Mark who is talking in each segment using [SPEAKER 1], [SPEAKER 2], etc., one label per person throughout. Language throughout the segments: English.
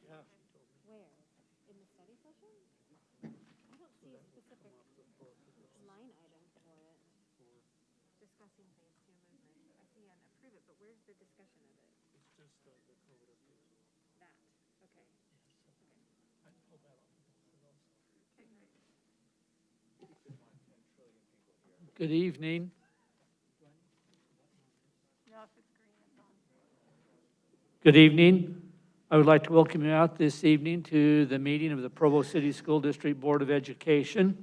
[SPEAKER 1] Yeah.
[SPEAKER 2] Where? In the study session? I don't see a specific line item for it. Discussing phase 2 movement. I see an approve it, but where's the discussion of it?
[SPEAKER 1] It's just the code update.
[SPEAKER 2] That. Okay.
[SPEAKER 1] I pulled that off.
[SPEAKER 2] Okay, great.
[SPEAKER 1] Good evening. Good evening. I would like to welcome you out this evening to the meeting of the Provo City School District Board of Education.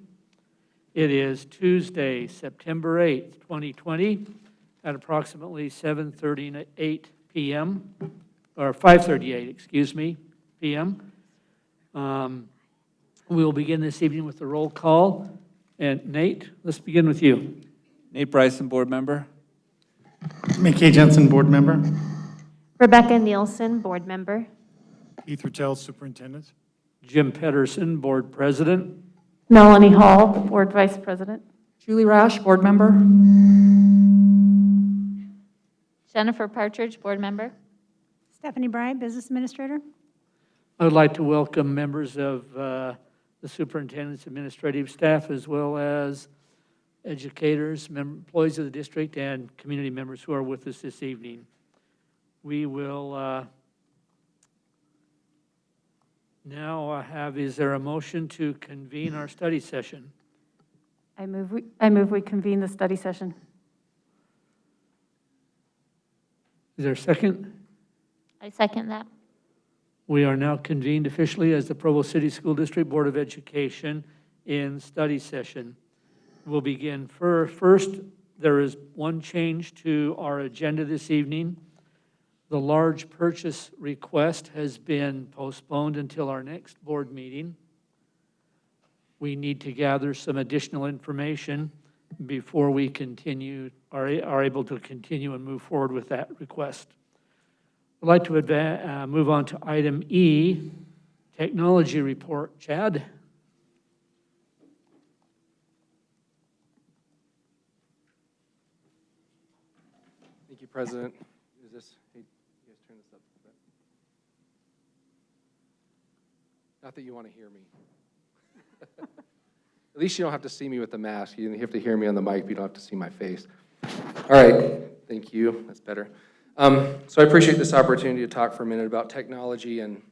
[SPEAKER 1] It is Tuesday, September 8th, 2020, at approximately 7:38 p.m., or 5:38, excuse me, p.m. We will begin this evening with the roll call. And Nate, let's begin with you.
[SPEAKER 3] Nate Bryson, board member.
[SPEAKER 4] Mickey Jensen, board member.
[SPEAKER 2] Rebecca Nielsen, board member.
[SPEAKER 4] Keith Ruttel, superintendent.
[SPEAKER 1] Jim Pedersen, board president.
[SPEAKER 5] Melanie Hall, board vice president.
[SPEAKER 6] Julie Rash, board member.
[SPEAKER 7] Jennifer Partridge, board member.
[SPEAKER 8] Stephanie Bryant, business administrator.
[SPEAKER 1] I would like to welcome members of the superintendent's administrative staff, as well as educators, employees of the district, and community members who are with us this evening. We will now is there a motion to convene our study session?
[SPEAKER 5] I move we convene the study session.
[SPEAKER 1] Is there a second?
[SPEAKER 7] I second that.
[SPEAKER 1] We are now convened officially as the Provo City School District Board of Education in study session. We'll begin first. There is one change to our agenda this evening. The large purchase request has been postponed until our next board meeting. We need to gather some additional information before we are able to continue and move forward with that request. I'd like to move on to item E, technology report. Chad?
[SPEAKER 9] Thank you, President. Is this, hey, you guys turn this up a bit? Not that you want to hear me. At least you don't have to see me with the mask. You have to hear me on the mic, but you don't have to see my face. All right, thank you. That's better. So I appreciate this opportunity to talk for a minute about technology and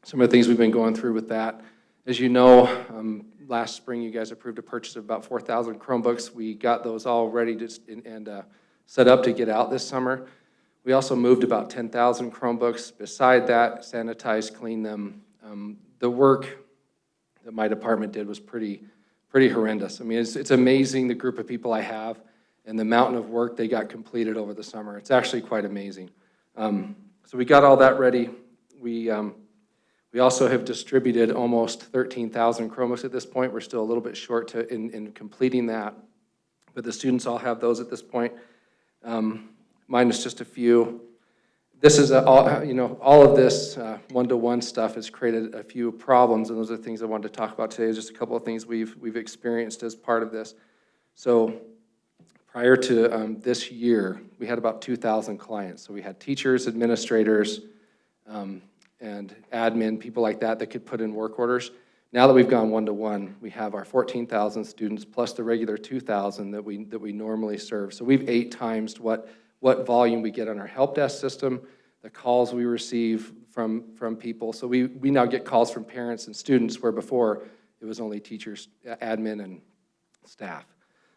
[SPEAKER 9] some of the things we've been going through with that. As you know, last spring you guys approved a purchase of about 4,000 Chromebooks. We got those all ready and set up to get out this summer. We also moved about 10,000 Chromebooks. Beside that, sanitized, cleaned them. The work that my department did was pretty horrendous. I mean, it's amazing the group of people I have and the mountain of work they got completed over the summer. It's actually quite amazing. So we got all that ready. We also have distributed almost 13,000 Chromebooks at this point. We're still a little bit short in completing that, but the students all have those at this point. Minus just a few. This is all of this one-to-one stuff has created a few problems, and those are the things I wanted to talk about today. Just a couple of things we've experienced as part of this. So prior to this year, we had about 2,000 clients. So we had teachers, administrators, and admin, people like that could put in work orders. Now that we've gone one-to-one, we have our 14,000 students plus the regular 2,000 that we normally serve. So we've 8 times what volume we get on our help desk system, the calls we receive from people. So we now get calls from parents and students where before it was only teachers, admin, and staff.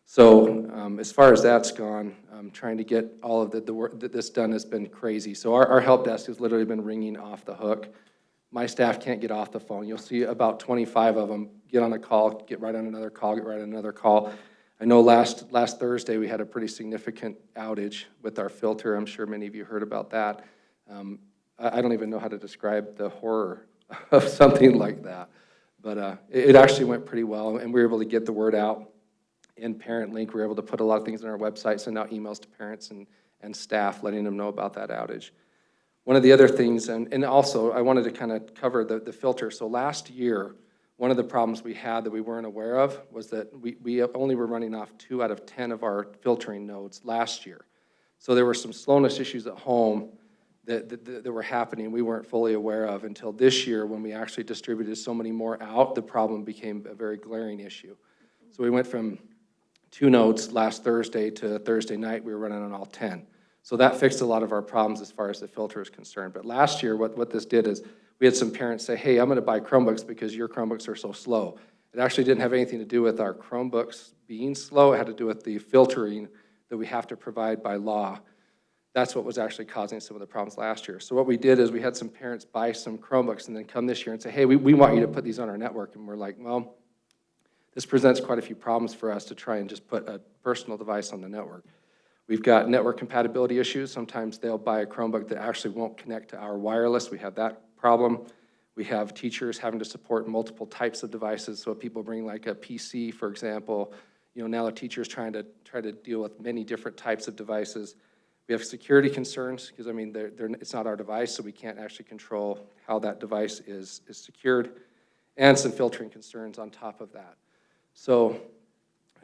[SPEAKER 9] So as far as that's gone, trying to get all of the work that this done has been crazy. So our help desk has literally been ringing off the hook. My staff can't get off the phone. You'll see about 25 of them get on a call, get right on another call, get right on another call. I know last Thursday we had a pretty significant outage with our filter. I'm sure many of you heard about that. I don't even know how to describe the horror of something like that. But it actually went pretty well, and we were able to get the word out. In Parent Link, we were able to put a lot of things on our website, send out emails to parents and staff, letting them know about that outage. One of the other things, and also I wanted to kind of cover the filter. So last year, one of the problems we had that we weren't aware of was that we only were running off 2 out of 10 of our filtering nodes last year. So there were some slowness issues at home that were happening we weren't fully aware of until this year when we actually distributed so many more out, the problem became a very glaring issue. So we went from 2 nodes last Thursday to Thursday night, we were running on all 10. So that fixed a lot of our problems as far as the filter is concerned. But last year, what this did is we had some parents say, hey, I'm going to buy Chromebooks because your Chromebooks are so slow. It actually didn't have anything to do with our Chromebooks being slow. It had to do with the filtering that we have to provide by law. That's what was actually causing some of the problems last year. So what we did is we had some parents buy some Chromebooks and then come this year and say, hey, we want you to put these on our network. And we're like, well, this presents quite a few problems for us to try and just put a personal device on the network. We've got network compatibility issues. Sometimes they'll buy a Chromebook that actually won't connect to our wireless. We have that problem. We have teachers having to support multiple types of devices. So if people bring like a PC, for example, now the teacher's trying to deal with many different types of devices. We have security concerns because, it's not our device, so we can't actually control how that device is secured, and some filtering concerns on top of that. So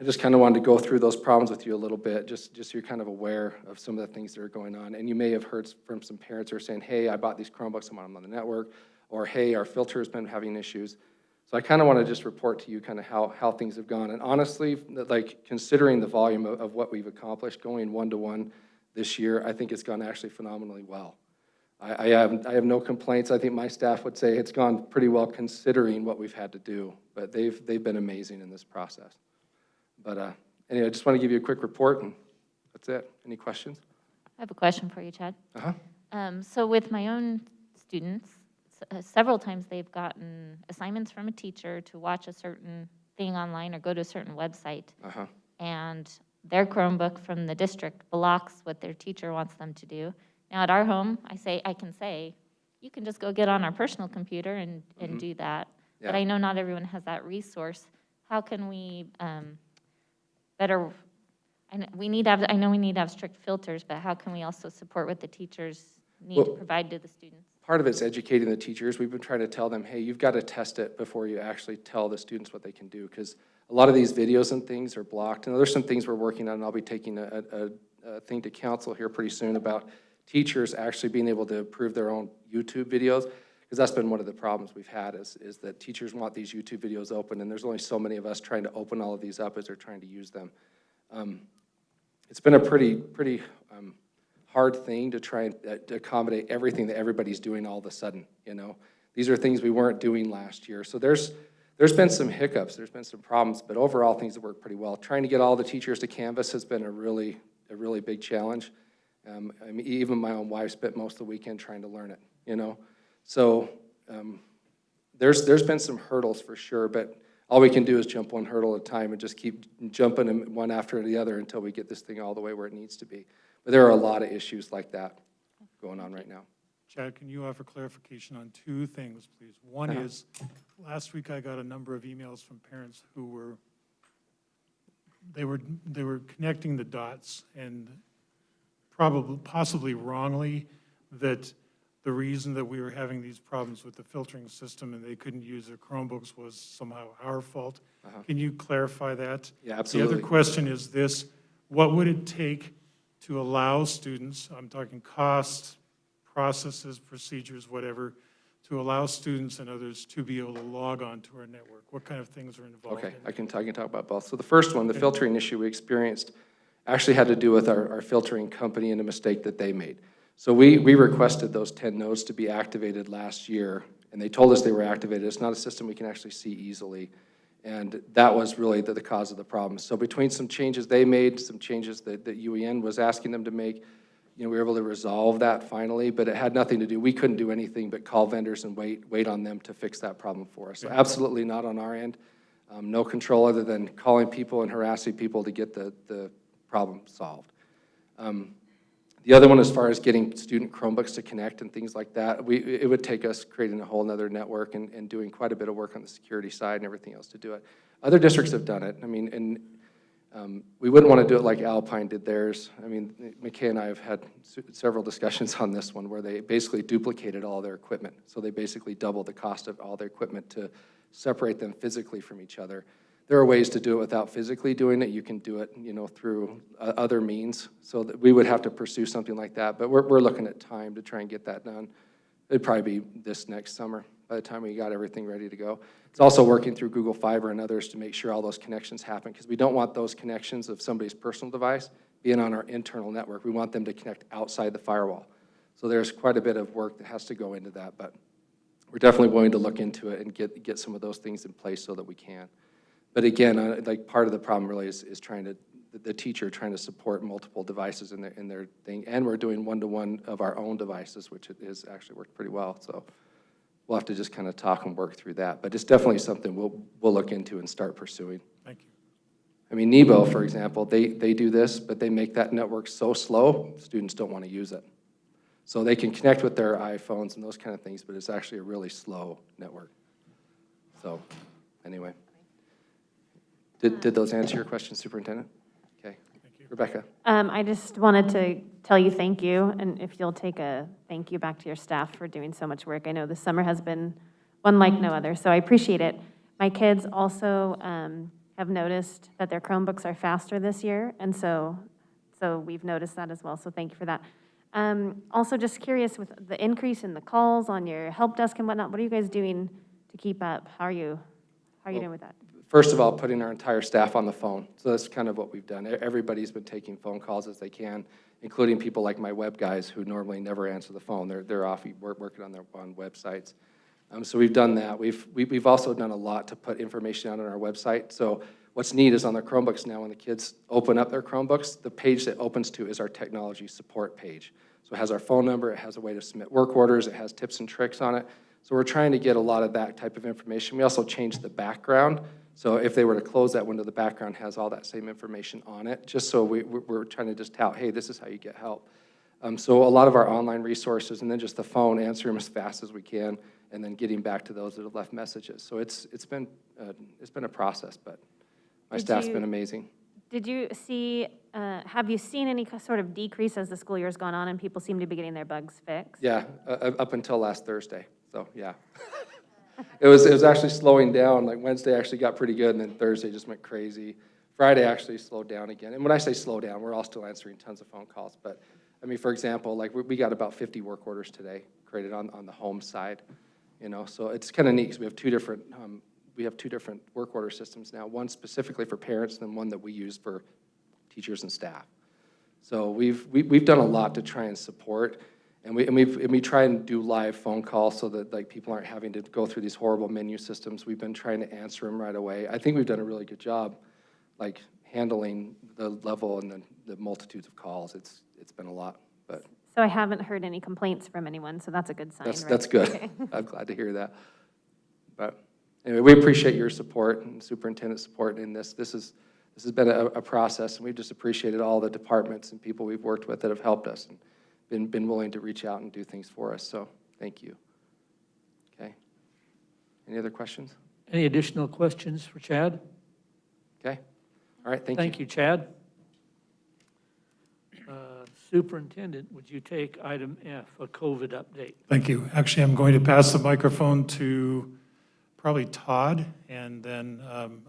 [SPEAKER 9] I just kind of wanted to go through those problems with you a little bit, just so you're kind of aware of some of the things that are going on. And you may have heard from some parents who are saying, hey, I bought these Chromebooks, I'm on the network, or hey, our filter has been having issues. So I kind of want to just report to you kind of how things have gone. And honestly, like considering the volume of what we've accomplished, going one-to-one this year, I think it's gone actually phenomenally well. I have no complaints. I think my staff would say it's gone pretty well considering what we've had to do, but they've been amazing in this process. But anyway, I just want to give you a quick report, and that's it. Any questions?
[SPEAKER 7] I have a question for you, Chad.
[SPEAKER 9] Uh-huh.
[SPEAKER 7] So with my own students, several times they've gotten assignments from a teacher to watch a certain thing online or go to a certain website.
[SPEAKER 9] Uh-huh.
[SPEAKER 7] And their Chromebook from the district blocks what their teacher wants them to do. Now at our home, I can say, you can just go get on our personal computer and do that.
[SPEAKER 9] Yeah.
[SPEAKER 7] But I know not everyone has that resource. How can we better, I know we need to have strict filters, but how can we also support what the teachers need to provide to the students?
[SPEAKER 9] Part of it's educating the teachers. We've been trying to tell them, hey, you've got to test it before you actually tell the students what they can do, because a lot of these videos and things are blocked. And there's some things we're working on, and I'll be taking a thing to council here pretty soon about teachers actually being able to approve their own YouTube videos, because that's been one of the problems we've had is that teachers want these YouTube videos open, and there's only so many of us trying to open all of these up as they're trying to use them. It's been a pretty hard thing to try and to accommodate everything that everybody's doing all of a sudden, These are things we weren't doing last year. So there's been some hiccups, there's been some problems, but overall things have worked pretty well. Trying to get all the teachers to Canvas has been a really big challenge. Even my own wife spent most of the weekend trying to learn it, So there's been some hurdles for sure, but all we can do is jump one hurdle at a time and just keep jumping them one after the other until we get this thing all the way where it needs to be. But there are a lot of issues like that going on right now.
[SPEAKER 4] Chad, can you offer clarification on 2 things, please? One is, last week I got a number of emails from parents who were connecting the dots and possibly wrongly, that the reason that we were having these problems with the filtering system and they couldn't use their Chromebooks was somehow our fault. Can you clarify that?
[SPEAKER 9] Yeah, absolutely.
[SPEAKER 4] The other question is this: what would it take to allow students, I'm talking costs, processes, procedures, whatever, to allow students and others to be able to log on to our network? What kind of things are involved?
[SPEAKER 9] Okay,
[SPEAKER 4] in it?
[SPEAKER 9] I can talk about both. So the first one, the filtering issue we experienced, actually had to do with our filtering company and a mistake that they made. So we requested those 10 nodes to be activated last year, and they told us they were activated. It's not a system we can actually see easily, and that was really the cause of the problem. So between some changes they made, some changes that UEN was asking them to make, we were able to resolve that finally, but it had nothing to do, we couldn't do anything but call vendors and wait on them to fix that problem for us. So absolutely not on our end. No control other than calling people and harassing people to get the problem solved. The other one, as far as getting student Chromebooks to connect and things like that, it would take us creating a whole other network and doing quite a bit of work on the security side and everything else to do it. Other districts have done it. We wouldn't want to do it like Alpine did theirs. McKay and I have had several discussions on this one where they basically duplicated all their equipment. So they basically doubled the cost of all their equipment to separate them physically from each other. there are ways to do it without physically doing it. You can do it, through other means. So that we would have to pursue something like that. But we're looking at time to try and get that done. It'd probably be this next summer by the time we got everything ready to go. It's also working through Google Fiber and others to make sure all those connections happen, because we don't want those connections of somebody's personal device being on our internal network. We want them to connect outside the firewall. So there's quite a bit of work that has to go into that, but we're definitely going to look into it and get some of those things in place so that we can. But again, like part of the problem really is trying to, the teacher trying to support multiple devices in their thing, and we're doing one-to-one of our own devices, which has actually worked pretty well. So we'll have to just kind of talk and work through that. But it's definitely something we'll look into and start pursuing.
[SPEAKER 4] Thank you.
[SPEAKER 9] I mean, Nebo, for example, they do this, but they make that network so slow, students don't want to use it. So they can connect with their iPhones and those kind of things, but it's actually a really slow network. So anyway. Did those answer your question, Superintendent? Okay.
[SPEAKER 4] Thank you.
[SPEAKER 9] Rebecca?
[SPEAKER 5] I just wanted to tell you thank you, and if you'll take a thank you back to your staff for doing so much work. I know this summer has been one like no other, so I appreciate it. My kids also have noticed that their Chromebooks are faster this year, and so we've noticed that as well, so thank you for that. Also, just curious, with the increase in the calls on your help desk and whatnot, what are you guys doing to keep up? How are you doing with that?
[SPEAKER 9] First of all, putting our entire staff on the phone. So that's kind of what we've done. Everybody's been taking phone calls as they can, including people like my web guys who normally never answer the phone. They're off working on websites. So we've done that. We've also done a lot to put information out on our website. So what's neat is on their Chromebooks now, when the kids open up their Chromebooks, the page that opens to is our technology support page. So it has our phone number, it has a way to submit work orders, it has tips and tricks on it. So we're trying to get a lot of that type of information. We also changed the background. So if they were to close that window, the background has all that same information on it, just so we're trying to just tout, hey, this is how you get help. So a lot of our online resources, and then just the phone, answer them as fast as we can, and then getting back to those that have left messages. So it's been a process, but my staff's been amazing.
[SPEAKER 5] Did you see, have you seen any sort of decrease as the school year's gone on and people seem to be getting their bugs fixed?
[SPEAKER 9] Yeah, up until last Thursday, so yeah. It was actually slowing down. Like Wednesday actually got pretty good, and then Thursday just went crazy. Friday actually slowed down again. And when I say slow down, we're all still answering tons of phone calls. But I mean, for example, like we got about 50 work orders today created on the home side. So it's kind of neat because we have two different work order systems now. One specifically for parents, and then one that we use for teachers and staff. So we've done a lot to try and support. And we try and do live phone calls so that like people aren't having to go through these horrible menu systems. We've been trying to answer them right away. I think we've done a really good job, like handling the level and the multitudes of calls. It's been a lot, but
[SPEAKER 5] So I haven't heard any complaints from anyone, so that's a good sign, right?
[SPEAKER 9] that's good.
[SPEAKER 5] Okay.
[SPEAKER 9] I'm glad to hear that. But anyway, we appreciate your support and superintendent's support in this. This has been a process, and we've just appreciated all the departments and people we've worked with that have helped us and been willing to reach out and do things for us. So thank you. Okay. Any other questions?
[SPEAKER 1] Any additional questions for Chad?
[SPEAKER 9] Okay. All right. Thank you.
[SPEAKER 1] Thank you, Chad. Superintendent, would you take item F, a COVID update?
[SPEAKER 4] Thank you. Actually, I'm going to pass the microphone to probably Todd, and then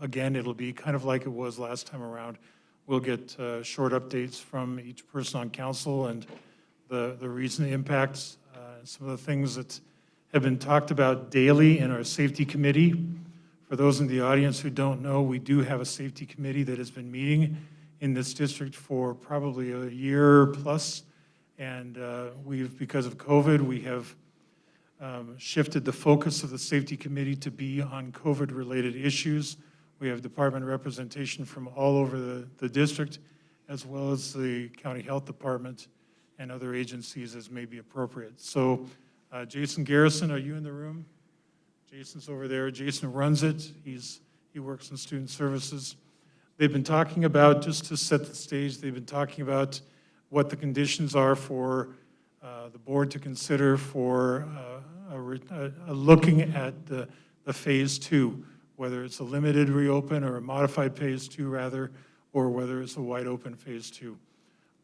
[SPEAKER 4] again, it'll be kind of like it was last time around. We'll get short updates from each person on council and the recent impacts, some of the things that have been talked about daily in our safety committee. For those in the audience who don't know, we do have a safety committee that has been meeting in this district for probably a year plus, and because of COVID, we have shifted the focus of the safety committee to be on COVID-related issues. We have department representation from all over the district, as well as the county health department and other agencies as may be appropriate. So Jason Garrison, are you in the room? Jason's over there. Jason runs it. He works in student services. They've been talking about, just to set the stage, they've been talking about what the conditions are for the board to consider for looking at the phase 2, whether it's a limited reopen or a modified phase 2 rather, or whether it's a wide open phase 2.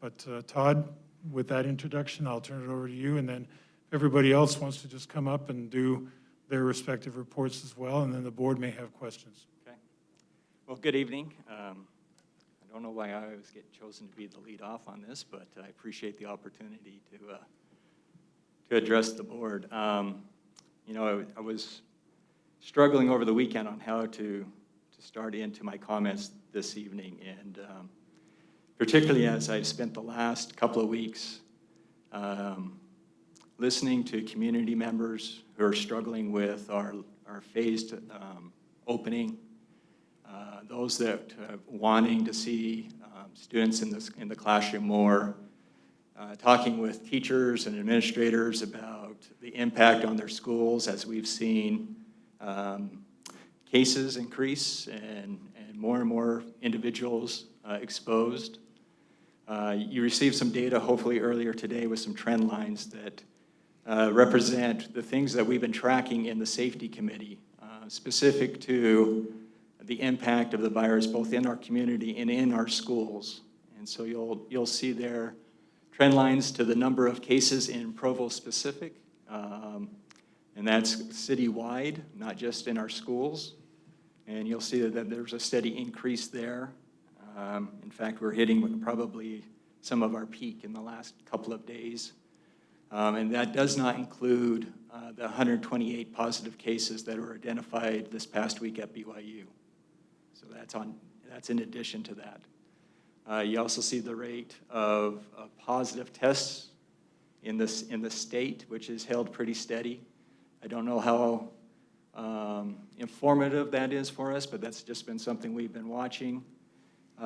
[SPEAKER 4] But Todd, with that introduction, I'll turn it over to you, and then if everybody else wants to just come up and do their respective reports as well, and then the board may have questions.
[SPEAKER 10] Well, good evening. I don't know why I always get chosen to be the lead off on this, but I appreciate the opportunity to address the board. You know, I was struggling over the weekend on how to start into my comments this evening, and particularly as I've spent the last couple of weeks listening to community members who are struggling with our phased opening, those that wanting to see students in the classroom more, talking with teachers and administrators about the impact on their schools as we've seen cases increase and more and more individuals exposed. You received some data hopefully earlier today with some trend lines that represent the things that we've been tracking in the safety committee, specific to the impact of the virus both in our community and in our schools. And so you'll see there trend lines to the number of cases in Provo specific, and that's citywide, not just in our schools. And you'll see that there's a steady increase there. In fact, we're hitting probably some of our peak in the last couple of days. And that does not include the 128 positive cases that were identified this past week at BYU. So that's in addition to that. You also see the rate of positive tests in the state, which is held pretty steady. I don't know how informative that is for us, but that's just been something we've been watching.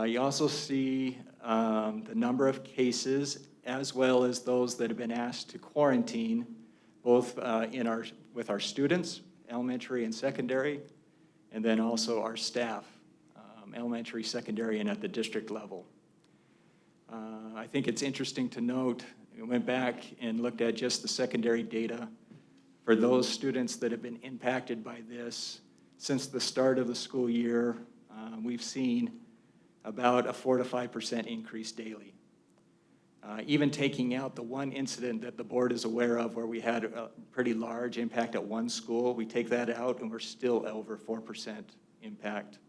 [SPEAKER 10] You also see the number of cases as well as those that have been asked to quarantine, both with our students, elementary and secondary, and then also our staff, elementary, secondary, and at the district level. I think it's interesting to note, we went back and looked at just the secondary data for those students that have been impacted by this. Since the start of the school year, we've seen about a 4 to 5% increase daily. Even taking out the one incident that the board is aware of where we had a pretty large impact at one school, we take that out and we're still over 4% impact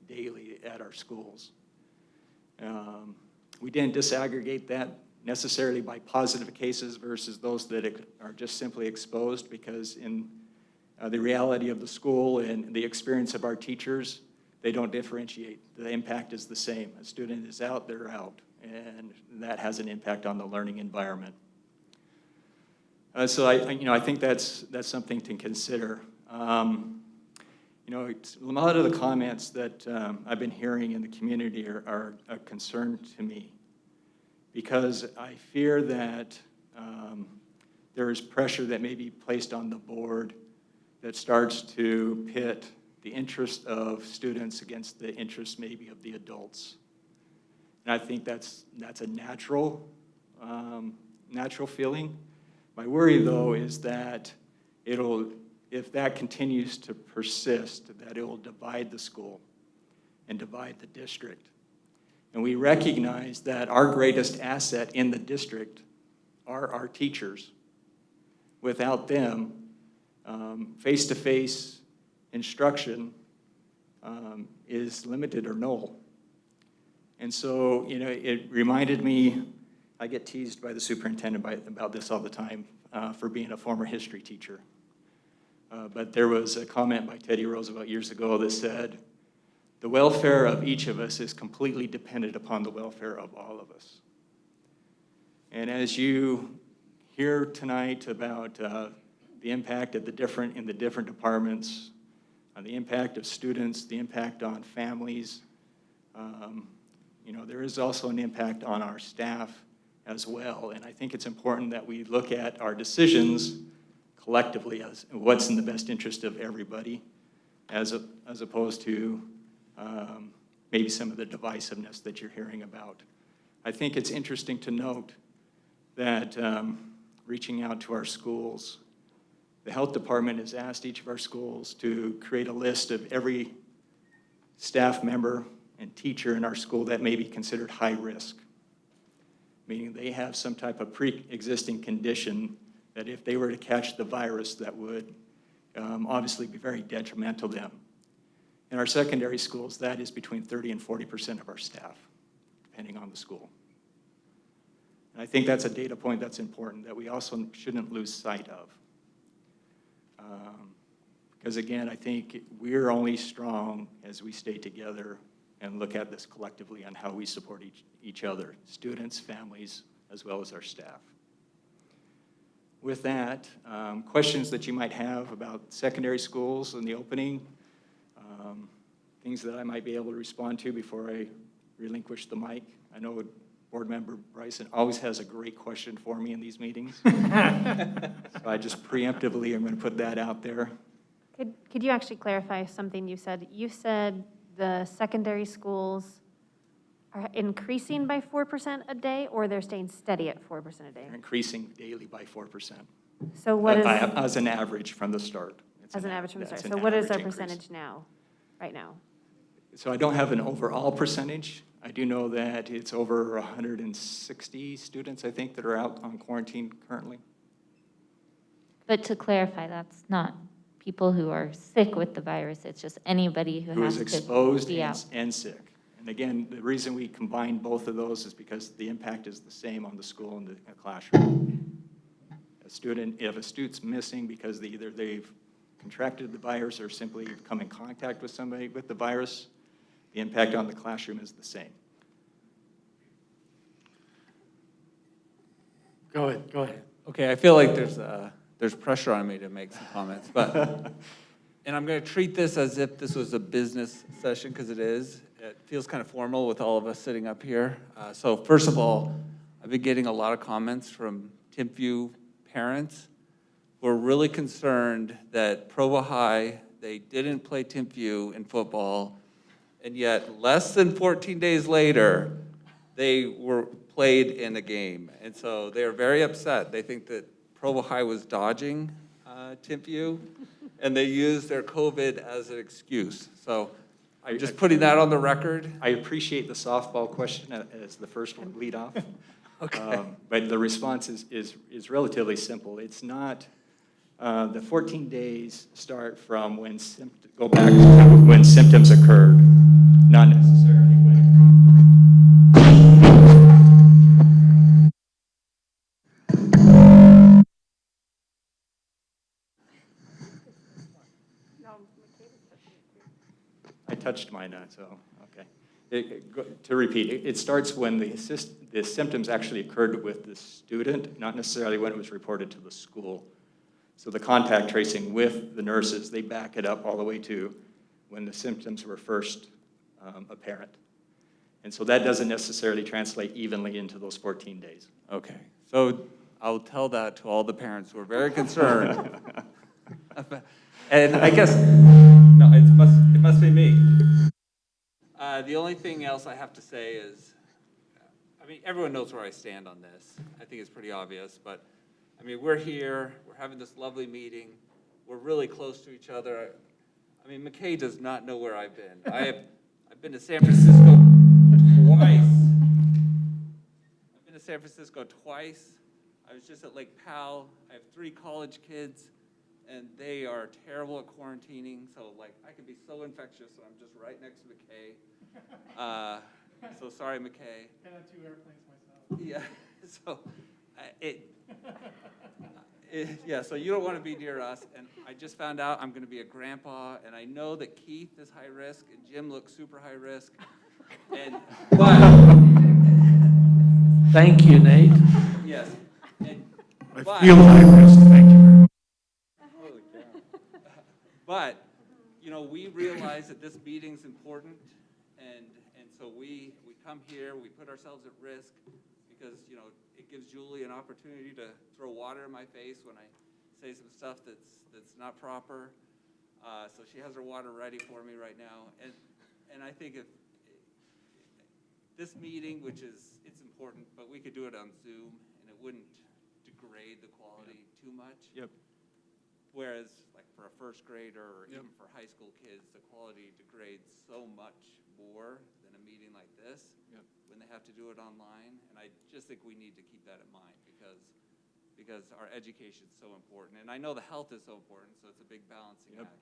[SPEAKER 10] daily at our schools. We didn't disaggregate that necessarily by positive cases versus those that are just simply exposed, because in the reality of the school and the experience of our teachers, they don't differentiate. The impact is the same. A student is out, they're out, and that has an impact on the learning environment. So I think that's something to consider. A lot of the comments that I've been hearing in the community are a concern to me, because I fear that there is pressure that may be placed on the board that starts to pit the interest of students against the interest maybe of the adults. And I think that's a natural feeling. My worry, though, is that if that continues to persist, that it will divide the school and divide the district. And we recognize that our greatest asset in the district are our teachers. Without them, face-to-face instruction is limited or null. And so, it reminded me, I get teased by the superintendent about this all the time for being a former history teacher. But there was a comment by Teddy Roosevelt years ago that said, the welfare of each of us is completely dependent upon the welfare of all of us. And as you hear tonight about the impact of in the different departments, the impact of students, the impact on families, there is also an impact on our staff as well. And I think it's important that we look at our decisions collectively as what's in the best interest of everybody, as opposed to maybe some of the divisiveness that you're hearing about. I think it's interesting to note that reaching out to our schools, the health department has asked each of our schools to create a list of every staff member and teacher in our school that may be considered high risk, meaning they have some type of pre-existing condition that if they were to catch the virus, that would obviously be very detrimental to them. In our secondary schools, that is between 30 and 40% of our staff, depending on the school. And I think that's a data point that's important that we also shouldn't lose sight of. Because again, I think we're only strong as we stay together and look at this collectively on how we support each other, students, families, as well as our staff. With that, questions that you might have about secondary schools and the opening, things that I might be able to respond to before I relinquish the mic. I know Board Member Bryson always has a great question for me in these meetings. So I just preemptively am going to put that out there.
[SPEAKER 5] Could you actually clarify something you said? You said the secondary schools are increasing by 4% a day, or they're staying steady at 4% a day?
[SPEAKER 10] They're increasing daily by 4%.
[SPEAKER 5] So what is,
[SPEAKER 10] As an average from the start.
[SPEAKER 5] as an average from the start?
[SPEAKER 10] That's
[SPEAKER 5] So
[SPEAKER 10] an
[SPEAKER 5] what is our
[SPEAKER 10] average increase.
[SPEAKER 5] percentage now, right now?
[SPEAKER 10] So I don't have an overall percentage. I do know that it's over 160 students, I think, that are out on quarantine currently.
[SPEAKER 7] But to clarify, that's not people who are sick with the virus, it's just anybody who
[SPEAKER 10] Who
[SPEAKER 7] has
[SPEAKER 10] is
[SPEAKER 7] to
[SPEAKER 10] exposed
[SPEAKER 7] be out.
[SPEAKER 10] and sick. And again, the reason we combine both of those is because the impact is the same on the school and the classroom. If a student's missing because either they've contracted the virus or simply come in contact with somebody with the virus, the impact on the classroom is the same.
[SPEAKER 1] Go ahead.
[SPEAKER 3] Okay, I feel like there's pressure on me to make some comments, but, and I'm going to treat this as if this was a business session, because it is. It feels kind of formal with all of us sitting up here. So first of all, I've been getting a lot of comments from Timpview parents who are really concerned that Provo High, they didn't play Timpview in football, and yet less than 14 days later, they were played in a game. And so they're very upset. They think that Provo High was dodging Timpview, and they used their COVID as an excuse. So I'm just putting that on the record.
[SPEAKER 10] I appreciate the softball question as the first one lead off.
[SPEAKER 3] Okay.
[SPEAKER 10] But the response is relatively simple. It's not, the 14 days start from when, go back to when symptoms occurred, not necessarily when. I touched mine, so, okay. To repeat, it starts when the symptoms actually occurred with the student, not necessarily when it was reported to the school. So the contact tracing with the nurses, they back it up all the way to when the symptoms were first apparent. And so that doesn't necessarily translate evenly into those 14 days.
[SPEAKER 3] Okay, so I'll tell that to all the parents who are very concerned. And I guess, no, it must be me. The only thing else I have to say is, I mean, everyone knows where I stand on this. I think it's pretty obvious, but I mean, we're here, we're having this lovely meeting, we're really close to each other. I mean, McKay does not know where I've been. I've been to San Francisco twice. I've been to San Francisco twice. I was just at Lake Powell. I have 3 college kids, and they are terrible at quarantining. So, like, I can be so infectious, and I'm just right next to McKay. So sorry, McKay.
[SPEAKER 4] Kind of 2 airplanes myself.
[SPEAKER 3] Yeah. So, yeah. So you don't want to be near us. And I just found out I'm going to be a grandpa, and I know that Keith is high risk, and Jim looks super high risk. And but
[SPEAKER 1] Thank you, Nate.
[SPEAKER 3] yes.
[SPEAKER 4] I feel high risk, thank you very much.
[SPEAKER 3] Holy cow. But, you know, we realize that this meeting's important, and so we come here, we put ourselves at risk because, you know, it gives Julie an opportunity to throw water in my face when I say some stuff that's not proper. So she has her water ready for me right now. And I think if this meeting, it's important, but we could do it on Zoom, and it wouldn't degrade the quality too much.
[SPEAKER 10] Yep.
[SPEAKER 3] Whereas, like for a first grader or even for high school kids, the quality degrades so much more than a meeting like this when they have to do it online. And I just think we need to keep that in mind because our education is so important. And I know the health is so important, so it's a big balancing act.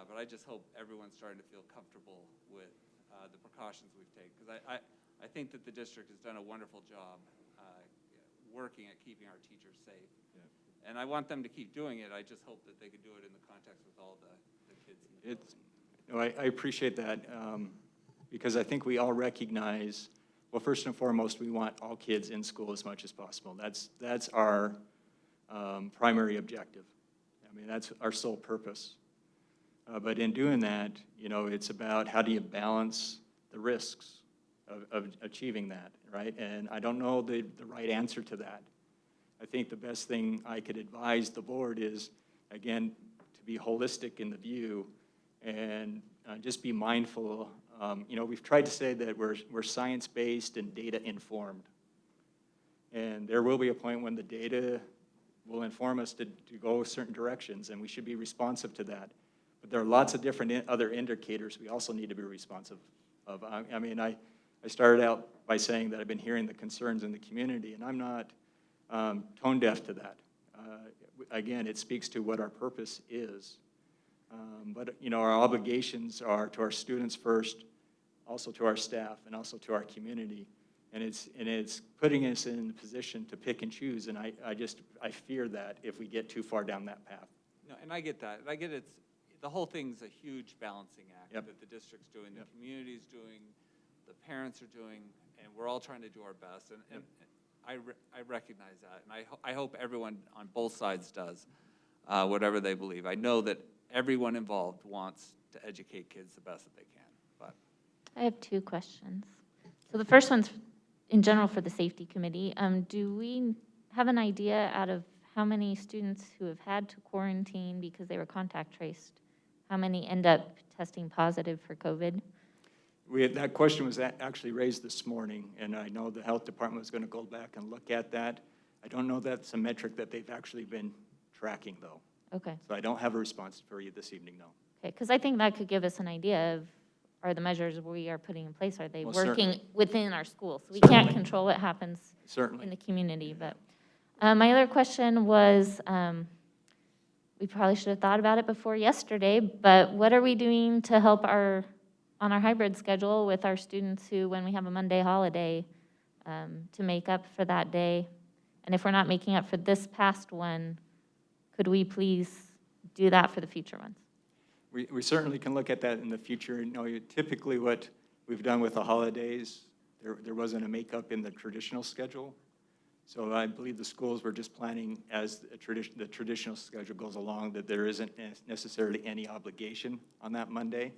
[SPEAKER 3] But I just hope everyone's starting to feel comfortable with the precautions we've taken, because I think that the district has done a wonderful job working at keeping our teachers safe. Yeah. And I want them to keep doing it. I just hope that they could do it in the context with all the kids.
[SPEAKER 10] No, I appreciate that, because I think we all recognize, well, first and foremost, we want all kids in school as much as possible. That's our primary objective. I mean, that's our sole purpose. But in doing that, you know, it's about how do you balance the risks of achieving that, right? And I don't know the right answer to that. I think the best thing I could advise the board is, again, to be holistic in the view and just be mindful. You know, we've tried to say that we're science-based and data-informed. And there will be a point when the data will inform us to go certain directions, and we should be responsive to that. But there are lots of different other indicators we also need to be responsive of. I mean, I started out by saying that I've been hearing the concerns in the community, and I'm not tone deaf to that. Again, it speaks to what our purpose is. But, you know, our obligations are to our students first, also to our staff, and also to our community. And it's putting us in a position to pick and choose, and I fear that if we get too far down that path.
[SPEAKER 3] No, and I get that. I get the whole thing's a huge balancing act
[SPEAKER 10] Yep.
[SPEAKER 3] that the district's doing, the community's doing, the parents are doing, and we're all trying to do our best. And I recognize that, and I hope everyone on both sides does, whatever they believe. I know that everyone involved wants to educate kids the best that they can. But
[SPEAKER 7] I have two questions. So the first one's in general for the safety committee. Do we have an idea out of how many students who have had to quarantine because they were contact traced, how many end up testing positive for COVID?
[SPEAKER 10] That question was actually raised this morning, and I know the health department was going to go back and look at that. I don't know that's a metric that they've actually been tracking, though.
[SPEAKER 7] Okay.
[SPEAKER 10] So I don't have a response for you this evening, no.
[SPEAKER 7] Okay, because I think that could give us an idea of, are the measures we are putting in place, are they
[SPEAKER 10] Well,
[SPEAKER 7] working
[SPEAKER 10] certainly.
[SPEAKER 7] within our schools? So we
[SPEAKER 10] Certainly.
[SPEAKER 7] can't control what happens
[SPEAKER 10] Certainly.
[SPEAKER 7] in the community. But my other question was, we probably should have thought about it before yesterday, but what are we doing to help on our hybrid schedule with our students who, when we have a Monday holiday, to make up for that day? And if we're not making up for this past one, could we please do that for the future ones?
[SPEAKER 10] We certainly can look at that in the future. You know, typically what we've done with the holidays, there wasn't a makeup in the traditional schedule. So I believe the schools were just planning as the traditional schedule goes along, that there isn't necessarily any obligation on that Monday,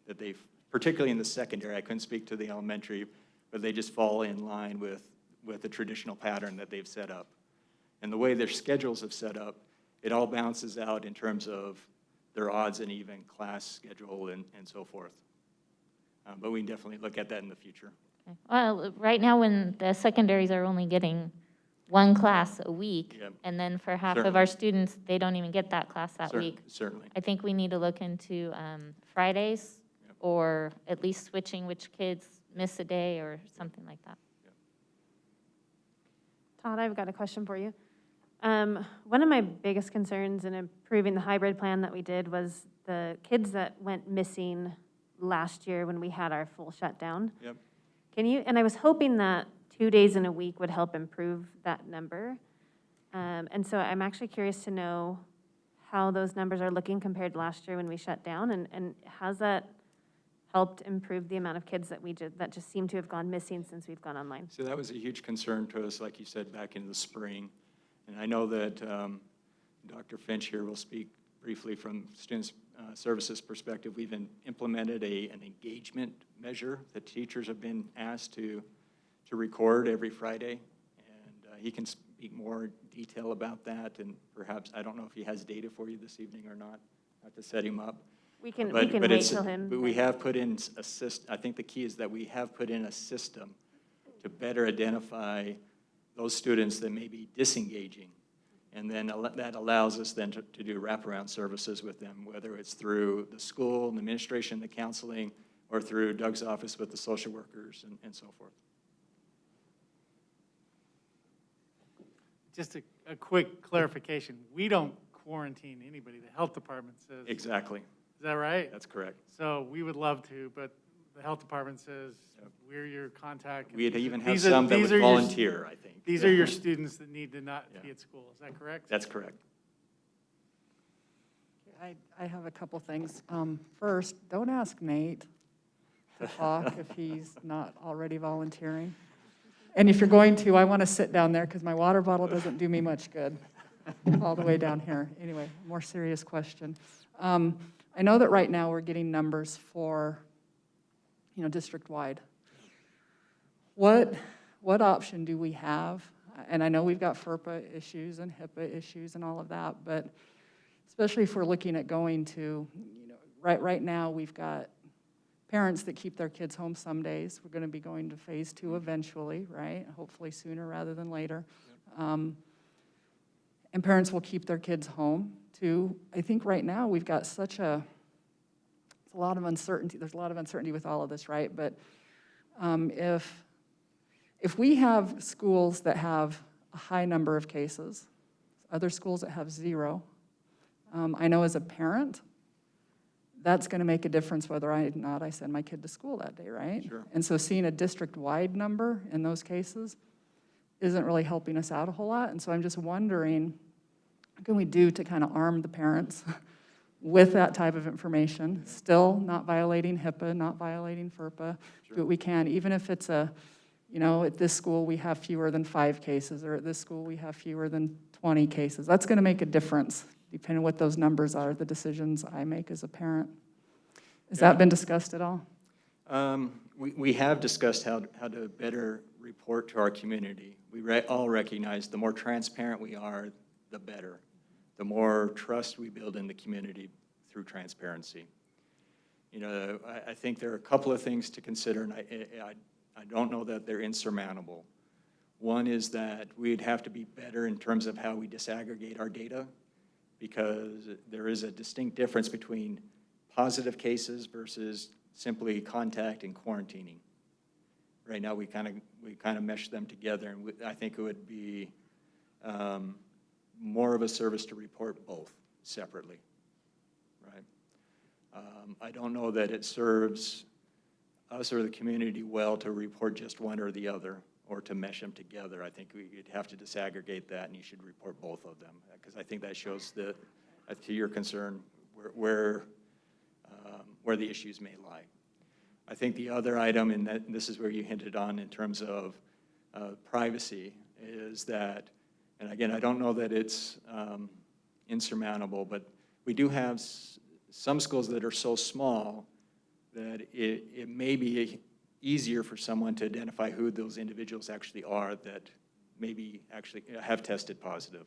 [SPEAKER 10] that they, particularly in the secondary, I couldn't speak to the elementary, but they just fall in line with the traditional pattern that they've set up. And the way their schedules have set up, it all balances out in terms of their odds and even class schedule and so forth. But we can definitely look at that in the future.
[SPEAKER 7] Okay. Well, right now when the secondaries are only getting one class a week,
[SPEAKER 10] Yep.
[SPEAKER 7] and then for half of
[SPEAKER 10] Certainly.
[SPEAKER 7] our students, they don't even get that class that week.
[SPEAKER 10] Certainly.
[SPEAKER 7] I think we need to look into Fridays,
[SPEAKER 10] Yep.
[SPEAKER 7] or at least switching which kids miss a day or something like that.
[SPEAKER 5] Todd, I've got a question for you. One of my biggest concerns in improving the hybrid plan that we did was the kids that went missing last year when we had our full shutdown.
[SPEAKER 10] Yep.
[SPEAKER 5] And I was hoping that 2 days in a week would help improve that number. And so I'm actually curious to know how those numbers are looking compared to last year when we shut down, and how's that helped improve the amount of kids that just seem to have gone missing since we've gone online?
[SPEAKER 10] So that was a huge concern to us, like you said, back in the spring. And I know that Dr. Finch here will speak briefly from Student Services perspective. We've implemented an engagement measure that teachers have been asked to record every Friday. And he can speak more detail about that. And perhaps, I don't know if he has data for you this evening or not. I have to set him up.
[SPEAKER 5] We can
[SPEAKER 10] But
[SPEAKER 5] wait
[SPEAKER 10] it's-
[SPEAKER 5] till him.
[SPEAKER 10] But we have put in I think the key is that we have put in a system to better identify those students that may be disengaging. And then that allows us then to do wraparound services with them, whether it's through the school, the administration, the counseling, or through Doug's office with the social workers and so forth.
[SPEAKER 11] Just a quick clarification. We don't quarantine anybody. The health department says.
[SPEAKER 10] Exactly.
[SPEAKER 11] Is that right?
[SPEAKER 10] That's correct.
[SPEAKER 11] So we would love to, but the health department says
[SPEAKER 10] Yep.
[SPEAKER 11] we're your contact.
[SPEAKER 10] We'd even have
[SPEAKER 11] These are-
[SPEAKER 10] some that
[SPEAKER 11] these
[SPEAKER 10] would
[SPEAKER 11] are your-
[SPEAKER 10] volunteer, I think.
[SPEAKER 11] These are your students that need to not be
[SPEAKER 10] Yeah.
[SPEAKER 11] at school. Is that correct?
[SPEAKER 10] That's correct.
[SPEAKER 6] I have a couple things. First, don't ask Nate to talk if he's not already volunteering. And if you're going to, I want to sit down there because my water bottle doesn't do me much good all the way down here. Anyway, more serious question. I know that right now we're getting numbers for, district-wide. What option do we have? And I know we've got FERPA issues and HIPAA issues and all of that, but especially if we're looking at going to, right now we've got parents that keep their kids home some days. We're going to be going to phase 2 eventually, right? Hopefully sooner rather than later. And parents will keep their kids home too. I think right now we've got it's a lot of uncertainty. There's a lot of uncertainty with all of this, right? But if we have schools that have a high number of cases, other schools that have 0, I know as a parent, that's going to make a difference whether or not I send my kid to school that day, right?
[SPEAKER 10] Sure.
[SPEAKER 6] And so seeing a district-wide number in those cases isn't really helping us out a whole lot. And so I'm just wondering, what can we do to kind of arm the parents with that type of information, still not violating HIPAA, not violating FERPA, do what we can, even if it's at this school we have fewer than 5 cases, or at this school we have fewer than 20 cases. That's going to make a difference, depending on what those numbers are, the decisions I make as a parent. Has that been discussed at all?
[SPEAKER 10] We have discussed how to better report to our community. We all recognize the more transparent we are, the better. The more trust we build in the community through transparency. I think there are a couple of things to consider, and I don't know that they're insurmountable. One is that we'd have to be better in terms of how we disaggregate our data, because there is a distinct difference between positive cases versus simply contact and quarantining. Right now, we kind of mesh them together, and I think it would be more of a service to report both separately, right? I don't know that it serves us or the community well to report just one or the other, or to mesh them together. I think you'd have to disaggregate that, and you should report both of them, because I think that shows to your concern, where the issues may lie. I think the other item, and this is where you hinted on in terms of privacy, is that, and again, I don't know that it's insurmountable, but we do have some schools that are so small that it may be easier for someone to identify who those individuals actually are that maybe actually have tested positive.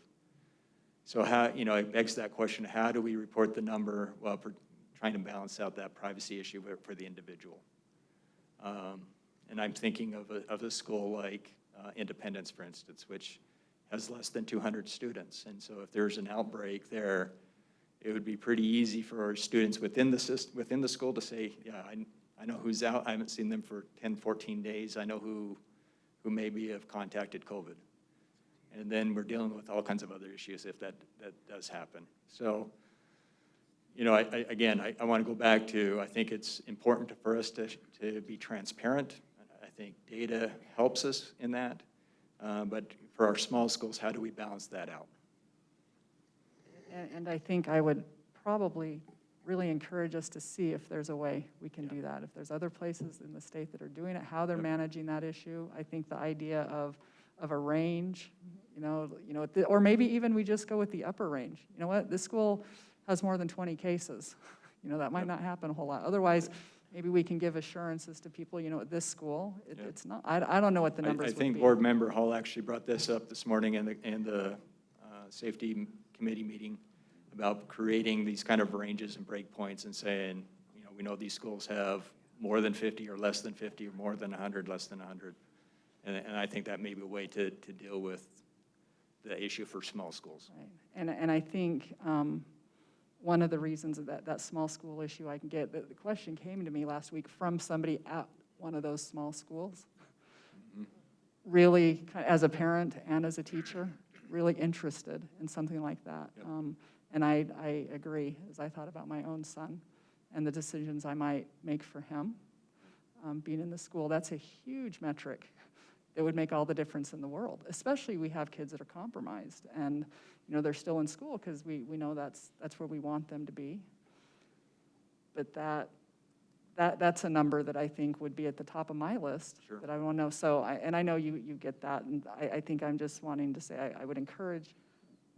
[SPEAKER 10] So it begs that question, how do we report the number while trying to balance out that privacy issue for the individual? And I'm thinking of a school like Independence, for instance, which has less than 200 students. And so if there's an outbreak there, it would be pretty easy for our students within the school to say, yeah, I know who's out. I haven't seen them for 10, 14 days. I know who maybe have contacted COVID. And then we're dealing with all kinds of other issues if that does happen. So, I want to go back to, I think it's important for us to be transparent. I think data helps us in that. But for our small schools, how do we balance that out?
[SPEAKER 6] And I think I would probably really encourage us to see if there's a way we can do that. If there's other places in the state that are doing it, how they're managing that issue. I think the idea of a range, or maybe even we just go with the upper range. You know what, this school has more than 20 cases. That might not happen a whole lot. Otherwise, maybe we can give assurances to people, at this school, it's not, I don't know what the numbers would be.
[SPEAKER 10] I think Board Member Hall actually brought this up this morning in the Safety Committee meeting about creating these kind of ranges and breakpoints and saying, we know these schools have more than 50 or less than 50 or more than 100, less than 100. And I think that may be a way to deal with the issue for small schools.
[SPEAKER 6] Right. And I think one of the reasons that small school issue I can get, the question came to me last week from somebody at one of those small schools, really, as a parent and as a teacher, really interested in something like that.
[SPEAKER 10] Yep.
[SPEAKER 6] And I agree, as I thought about my own son. and the decisions I might make for him being in the school. That's a huge metric that would make all the difference in the world, especially we have kids that are compromised and, you know, they're still in school because we know that's where we want them to be. But that's a number that I think would be at the top of my list.
[SPEAKER 10] Sure.
[SPEAKER 6] That I want to know. So, I know you get that, and I think I'm just wanting to say I would encourage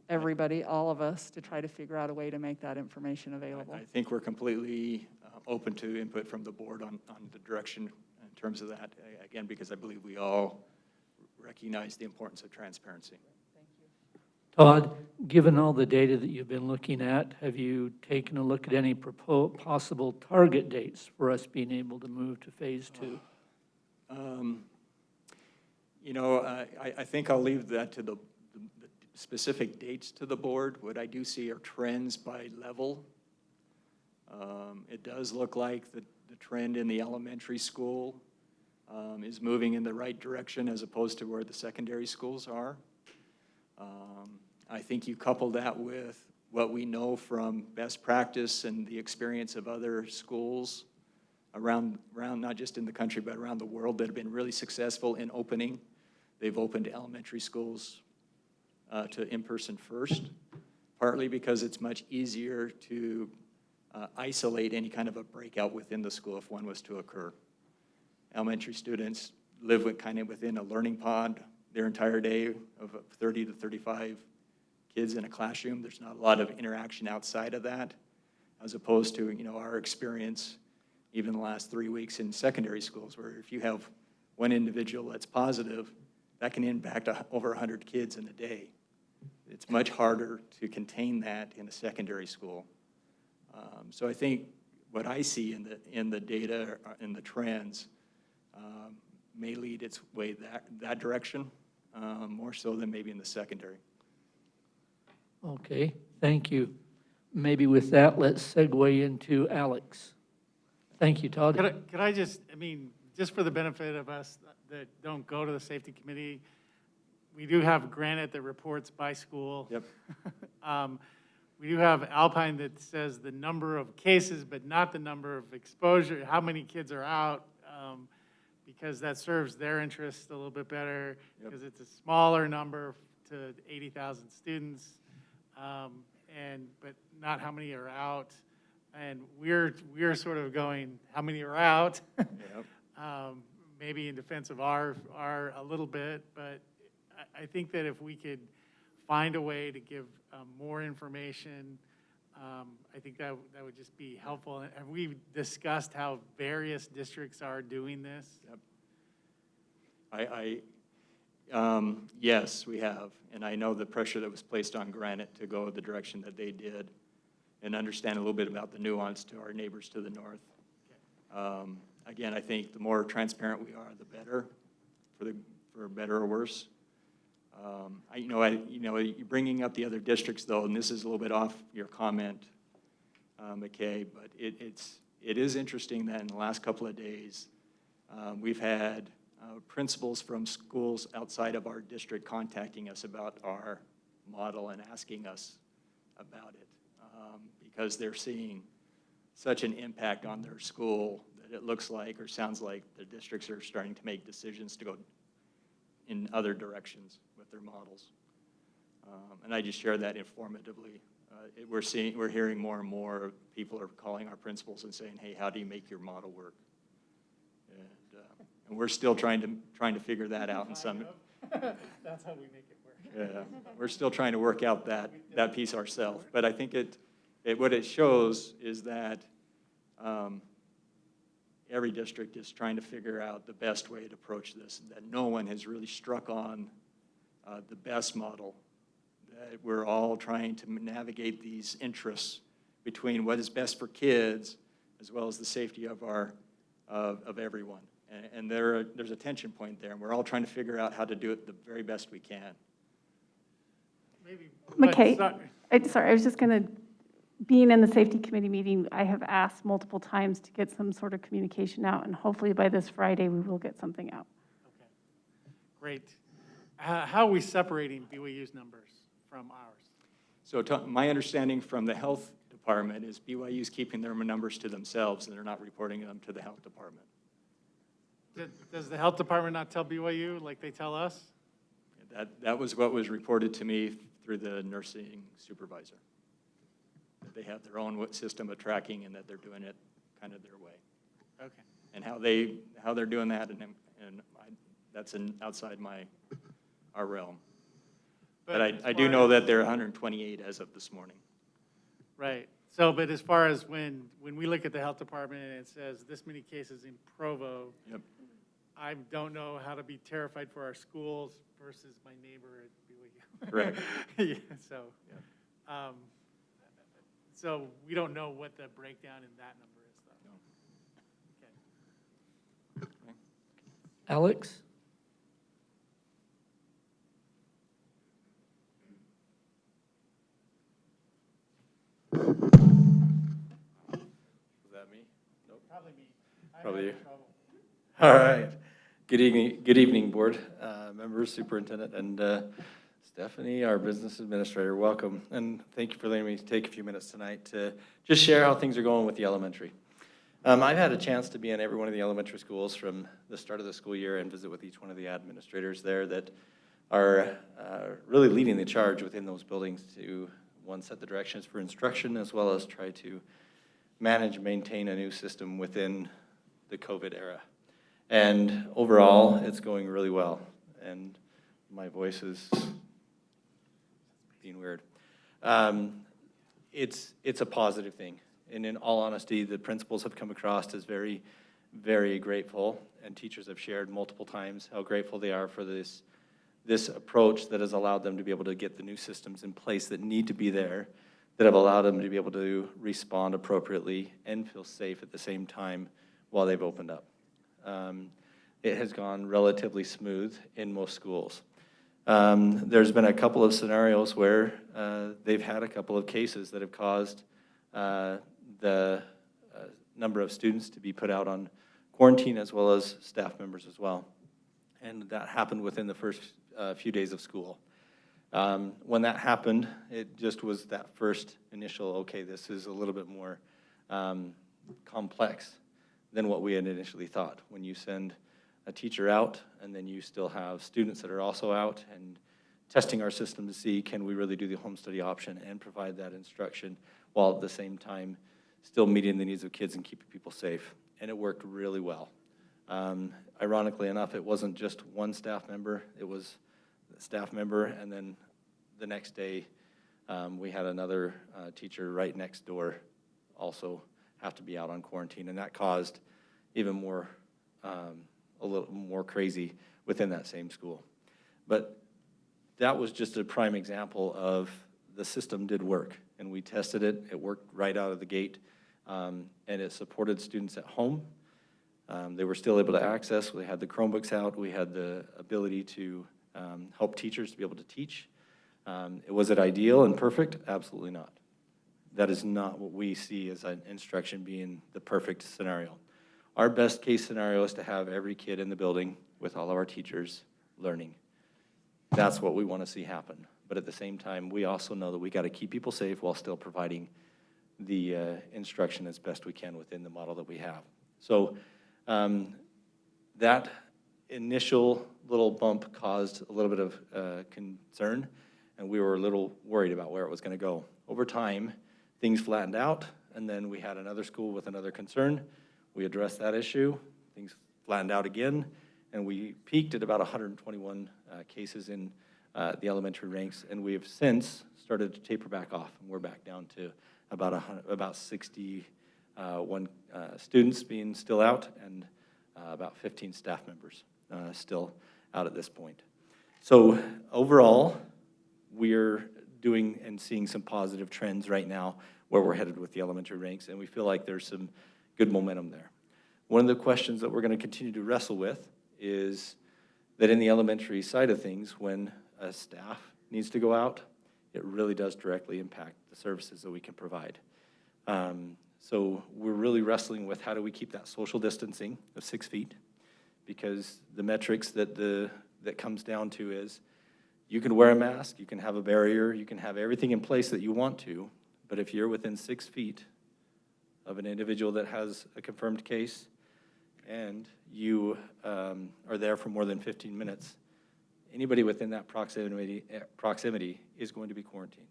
[SPEAKER 6] everybody, all of us, to try to figure out a way to make that information available.
[SPEAKER 10] I think we're completely open to input from the board on the direction in terms of that, again, because I believe we all recognize the importance of transparency.
[SPEAKER 1] Todd, given all the data that you've been looking at, have you taken a look at any possible target dates for us being able to move to phase 2?
[SPEAKER 10] You know, I think I'll leave that to the specific dates to the board. What I do see are trends by level. It does look like the trend in the elementary school is moving in the right direction as opposed to where the secondary schools are. I think you couple that with what we know from best practice and the experience of other schools around not just in the country, but around the world that have been really successful in opening. They've opened elementary schools to in-person first, partly because it's much easier to isolate any kind of a breakout within the school if one was to occur. Elementary students live within a learning pod their entire day of 30 to 35 kids in a classroom. There's not a lot of interaction outside of that, as opposed to, you know, our experience even the last 3 weeks in secondary schools, where if you have one individual that's positive, that can impact over 100 kids in a day. It's much harder to contain that in a secondary school. So I think what I see in the data and the trends may lead its way that direction, more so than maybe in the secondary.
[SPEAKER 1] Okay, thank you. Maybe with that, let's segue into Alex. Thank you, Todd.
[SPEAKER 11] Could I just, I mean, just for the benefit of us that don't go to the safety committee, we do have Granite that reports by school.
[SPEAKER 10] Yep.
[SPEAKER 11] We do have Alpine that says the number of cases, but not the number of exposure, how many kids are out, because that serves their interest a little bit better, because it's a smaller number to 80,000 students, but not how many are out. And we're sort of going, how many are out?
[SPEAKER 10] Yep.
[SPEAKER 11] Maybe in defense of our a little bit, but I think that if we could find a way to give more information, I think that would just be helpful. And we've discussed how various districts are doing this.
[SPEAKER 10] Yep. Yes, we have. And I know the pressure that was placed on Granite to go the direction that they did and understand a little bit about the nuance to our neighbors to the north. Again, I think the more transparent we are, the better, for better or worse. You're bringing up the other districts though, and this is a little bit off your comment, McKay, but it is interesting that in the last couple of days, we've had principals from schools outside of our district contacting us about our model and asking us about it because they're seeing such an impact on their school that it looks like or sounds like the districts are starting to make decisions to go in other directions with their models. And I just share that informatively. We're hearing more and more people are calling our principals and saying, hey, how do you make your model work? And we're still trying to figure that out in some.
[SPEAKER 11] That's how we make it work.
[SPEAKER 10] Yeah, we're still trying to work out that piece ourselves. But I think what it shows is that every district is trying to figure out the best way to approach this, and that no one has really struck on the best model. That we're all trying to navigate these interests between what is best for kids as well as the safety of everyone. And there's a tension point there, and we're all trying to figure out how to do it the very best we can.
[SPEAKER 11] Maybe.
[SPEAKER 8] McKay, sorry, I was just going to, being in the safety committee meeting, I have asked multiple times to get some sort of communication out, and hopefully by this Friday, we will get something out.
[SPEAKER 11] Okay, great. How are we separating BYU's numbers from ours?
[SPEAKER 10] So my understanding from the health department is BYU's keeping their numbers to themselves and they're not reporting them to the health department.
[SPEAKER 11] Does the health department not tell BYU like they tell us?
[SPEAKER 10] That was what was reported to me through the nursing supervisor. That they have their own system of tracking and that they're doing it kind of their way.
[SPEAKER 11] Okay.
[SPEAKER 10] And how they're doing that, that's outside our realm. But I do know that there are 128 as of this morning.
[SPEAKER 11] Right. So, but as far as when we look at the health department and it says this many cases in Provo,
[SPEAKER 10] Yep.
[SPEAKER 11] I don't know how to be terrified for our schools versus my neighbor at BYU.
[SPEAKER 10] Correct.
[SPEAKER 11] Yeah, so, so we don't know what the breakdown in that number is, though.
[SPEAKER 10] No.
[SPEAKER 11] Okay.
[SPEAKER 1] Alex?
[SPEAKER 12] Is that me? Nope.
[SPEAKER 11] Probably me. I'm
[SPEAKER 12] Probably
[SPEAKER 11] having
[SPEAKER 12] you.
[SPEAKER 11] trouble.
[SPEAKER 12] All right. Good evening, board members, superintendent, and Stephanie, our business administrator. Welcome, and thank you for letting me take a few minutes tonight to just share how things are going with the elementary. I've had a chance to be in every one of the elementary schools from the start of the school year and visit with each one of the administrators there that are really leading the charge within those buildings to, one, set the directions for instruction, as well as try to manage, maintain a new system within the COVID era. And overall, it's going really well. And my voice is being weird. It's a positive thing. And in all honesty, the principals have come across as very, very grateful, and teachers have shared multiple times how grateful they are for this approach that has allowed them to be able to get the new systems in place that need to be there, that have allowed them to be able to respond appropriately and feel safe at the same time while they've opened up. It has gone relatively smooth in most schools. There's been a couple of scenarios where they've had a couple of cases that have caused the number of students to be put out on quarantine, as well as staff members as well. And that happened within the first few days of school. When that happened, it just was that first initial, okay, this is a little bit more complex than what we had initially thought. When you send a teacher out, and then you still have students that are also out, and testing our system to see, can we really do the home study option and provide that instruction while at the same time still meeting the needs of kids and keeping people safe. And it worked really well. Ironically enough, it wasn't just one staff member, it was a staff member, and then the next day we had another teacher right next door also have to be out on quarantine, and that caused even more, a little more crazy within that same school. But that was just a prime example of the system did work, and we tested it. It worked right out of the gate, and it supported students at home. They were still able to access. We had the Chromebooks out. We had the ability to help teachers to be able to teach. Was it ideal and perfect? Absolutely not. That is not what we see as an instruction being the perfect scenario. Our best case scenario is to have every kid in the building with all of our teachers learning. That's what we want to see happen. But at the same time, we also know that we got to keep people safe while still providing the instruction as best we can within the model that we have. So that initial little bump caused a little bit of concern, and we were a little worried about where it was going to go. Over time, things flattened out, and then we had another school with another concern. We addressed that issue. Things flattened out again, and we peaked at about 121 cases in the elementary ranks, and we have since started to taper back off, and we're back down to about 61 students being still out, and about 15 staff members still out at this point. So overall, we're doing and seeing some positive trends right now where we're headed with the elementary ranks, and we feel like there's some good momentum there. One of the questions that we're going to continue to wrestle with is that in the elementary side of things, when a staff needs to go out, it really does directly impact the services that we can provide. So we're really wrestling with how do we keep that social distancing of 6 feet, because the metrics that comes down to is you can wear a mask, you can have a barrier, you can have everything in place that you want to, But if you're within 6 feet of an individual that has a confirmed case and you are there for more than 15 minutes, anybody within that proximity is going to be quarantined.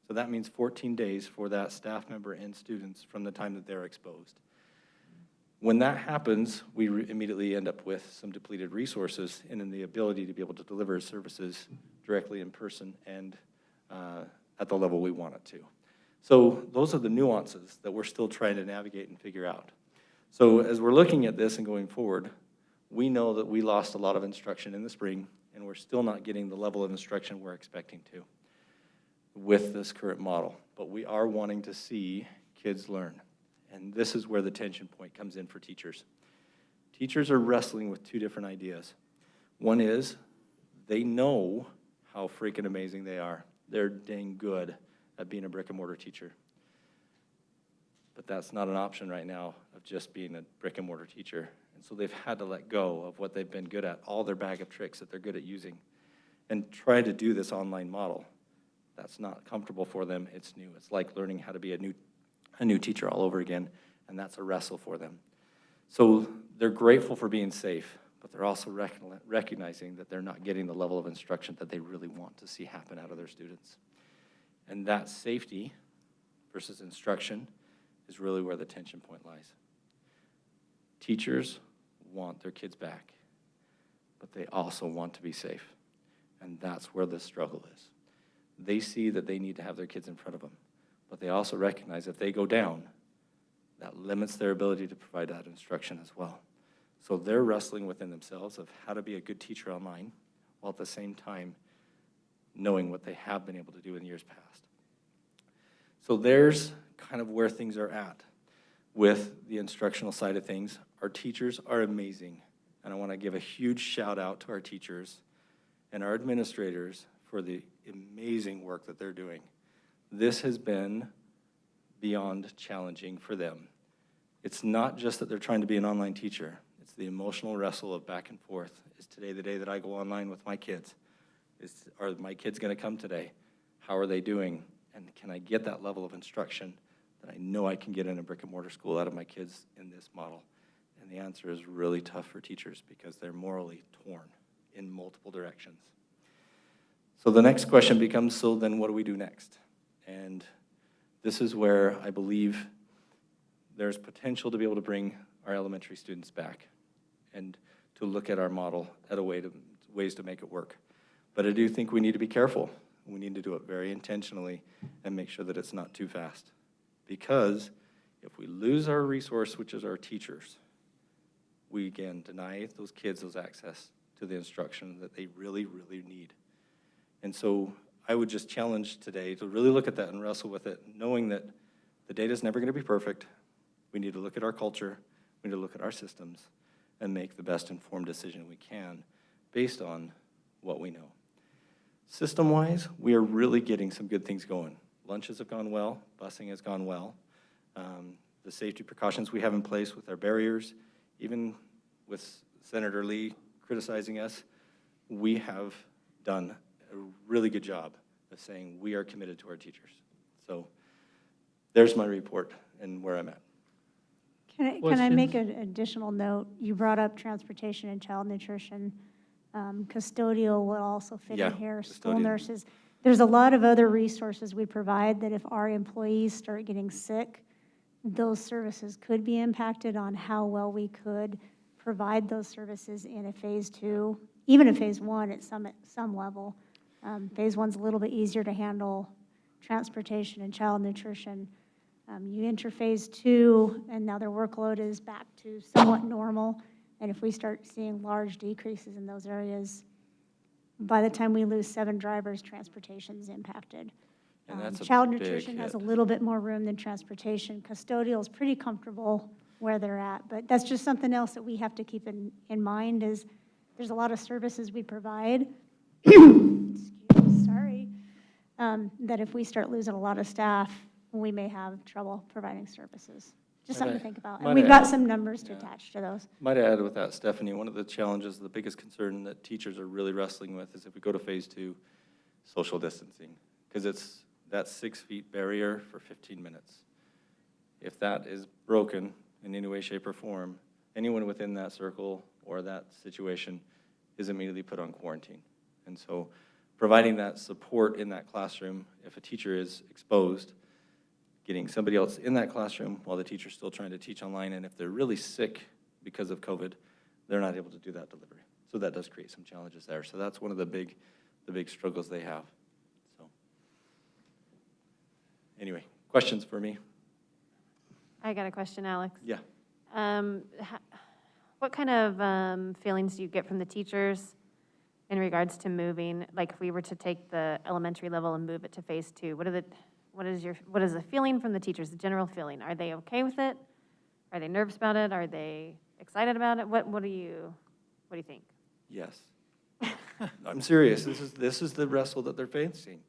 [SPEAKER 12] So that means 14 days for that staff member and students from the time that they're exposed. When that happens, we immediately end up with some depleted resources and in the ability to be able to deliver services directly in person and at the level we want it to. So those are the nuances that we're still trying to navigate and figure out. So as we're looking at this and going forward, we know that we lost a lot of instruction in the spring, and we're still not getting the level of instruction we're expecting to with this current model. But we are wanting to see kids learn. And this is where the tension point comes in for teachers. Teachers are wrestling with two different ideas. One is they know how freaking amazing they are. They're dang good at being a brick and mortar teacher. But that's not an option right now of just being a brick and mortar teacher. And so they've had to let go of what they've been good at, all their bag of tricks that they're good at using, and try to do this online model. That's not comfortable for them. It's new. It's like learning how to be a new teacher all over again, and that's a wrestle for them. So they're grateful for being safe, but they're also recognizing that they're not getting the level of instruction that they really want to see happen out of their students. And that safety versus instruction is really where the tension point lies. Teachers want their kids back, but they also want to be safe, and that's where the struggle is. They see that they need to have their kids in front of them, but they also recognize if they go down, that limits their ability to provide that instruction as well. So they're wrestling within themselves of how to be a good teacher online, while at the same time knowing what they have been able to do in years past. So there's kind of where things are at with the instructional side of things. Our teachers are amazing, and I want to give a huge shout out to our teachers and our administrators for the amazing work that they're doing. This has been beyond challenging for them. It's not just that they're trying to be an online teacher. It's the emotional wrestle of back and forth. Is today the day that I go online with my kids? Are my kids going to come today? How are they doing? And can I get that level of instruction that I know I can get in a brick and mortar school out of my kids in this model? And the answer is really tough for teachers because they're morally torn in multiple directions. So the next question becomes, so then what do we do next? And this is where I believe there's potential to be able to bring our elementary students back and to look at our model at ways to make it work. But I do think we need to be careful. We need to do it very intentionally and make sure that it's not too fast. Because if we lose our resource, which is our teachers, we again deny those kids those access to the instruction that they really, really need. And so I would just challenge today to really look at that and wrestle with it, knowing that the data is never going to be perfect. We need to look at our culture, we need to look at our systems, and make the best informed decision we can based on what we know. System-wise, we are really getting some good things going. Lunches have gone well, busing has gone well. The safety precautions we have in place with our barriers, even with Senator Lee criticizing us, we have done a really good job of saying we are committed to our teachers. So there's my report and where I'm at.
[SPEAKER 8] Can I make an additional note? You brought up transportation and child nutrition. Custodial will also fit in here, school
[SPEAKER 12] custodian.
[SPEAKER 8] nurses. There's a lot of other resources we provide that if our employees start getting sick, those services could be impacted on how well we could provide those services in a phase 2, even a phase 1 at some level. Phase 1's a little bit easier to handle, transportation and child nutrition. You enter phase 2, and now their workload is back to somewhat normal. And if we start seeing large decreases in those areas, by the time we lose 7 drivers, transportation's impacted.
[SPEAKER 12] And that's a
[SPEAKER 8] Child
[SPEAKER 12] big
[SPEAKER 8] nutrition has a
[SPEAKER 12] hit.
[SPEAKER 8] little bit more room than transportation. Custodial is pretty comfortable where they're at. But that's just something else that we have to keep in mind is there's a lot of services we provide. Sorry. That if we start losing a lot of staff, we may have trouble providing services. Just something to think about. And we've got some numbers to attach to those.
[SPEAKER 12] Might add with that, Stephanie, one of the challenges, the biggest concern that teachers are really wrestling with is if we go to phase 2, social distancing. Because it's that 6 feet barrier for 15 minutes. If that is broken in any way, shape, or form, anyone within that circle or that situation is immediately put on quarantine. And so providing that support in that classroom, if a teacher is exposed, getting somebody else in that classroom while the teacher's still trying to teach online, and if they're really sick because of COVID, they're not able to do that delivery. So that does create some challenges there. So that's one of the big struggles they have. So anyway, questions for me?
[SPEAKER 5] I got a question, Alex.
[SPEAKER 12] Yeah.
[SPEAKER 5] What kind of feelings do you get from the teachers in regards to moving? Like if we were to take the elementary level and move it to phase 2, what is the feeling from the teachers, the general feeling? Are they okay with it? Are they nervous about it? Are they excited about it? What do you think?
[SPEAKER 12] Yes. I'm serious. This is the wrestle that they're facing.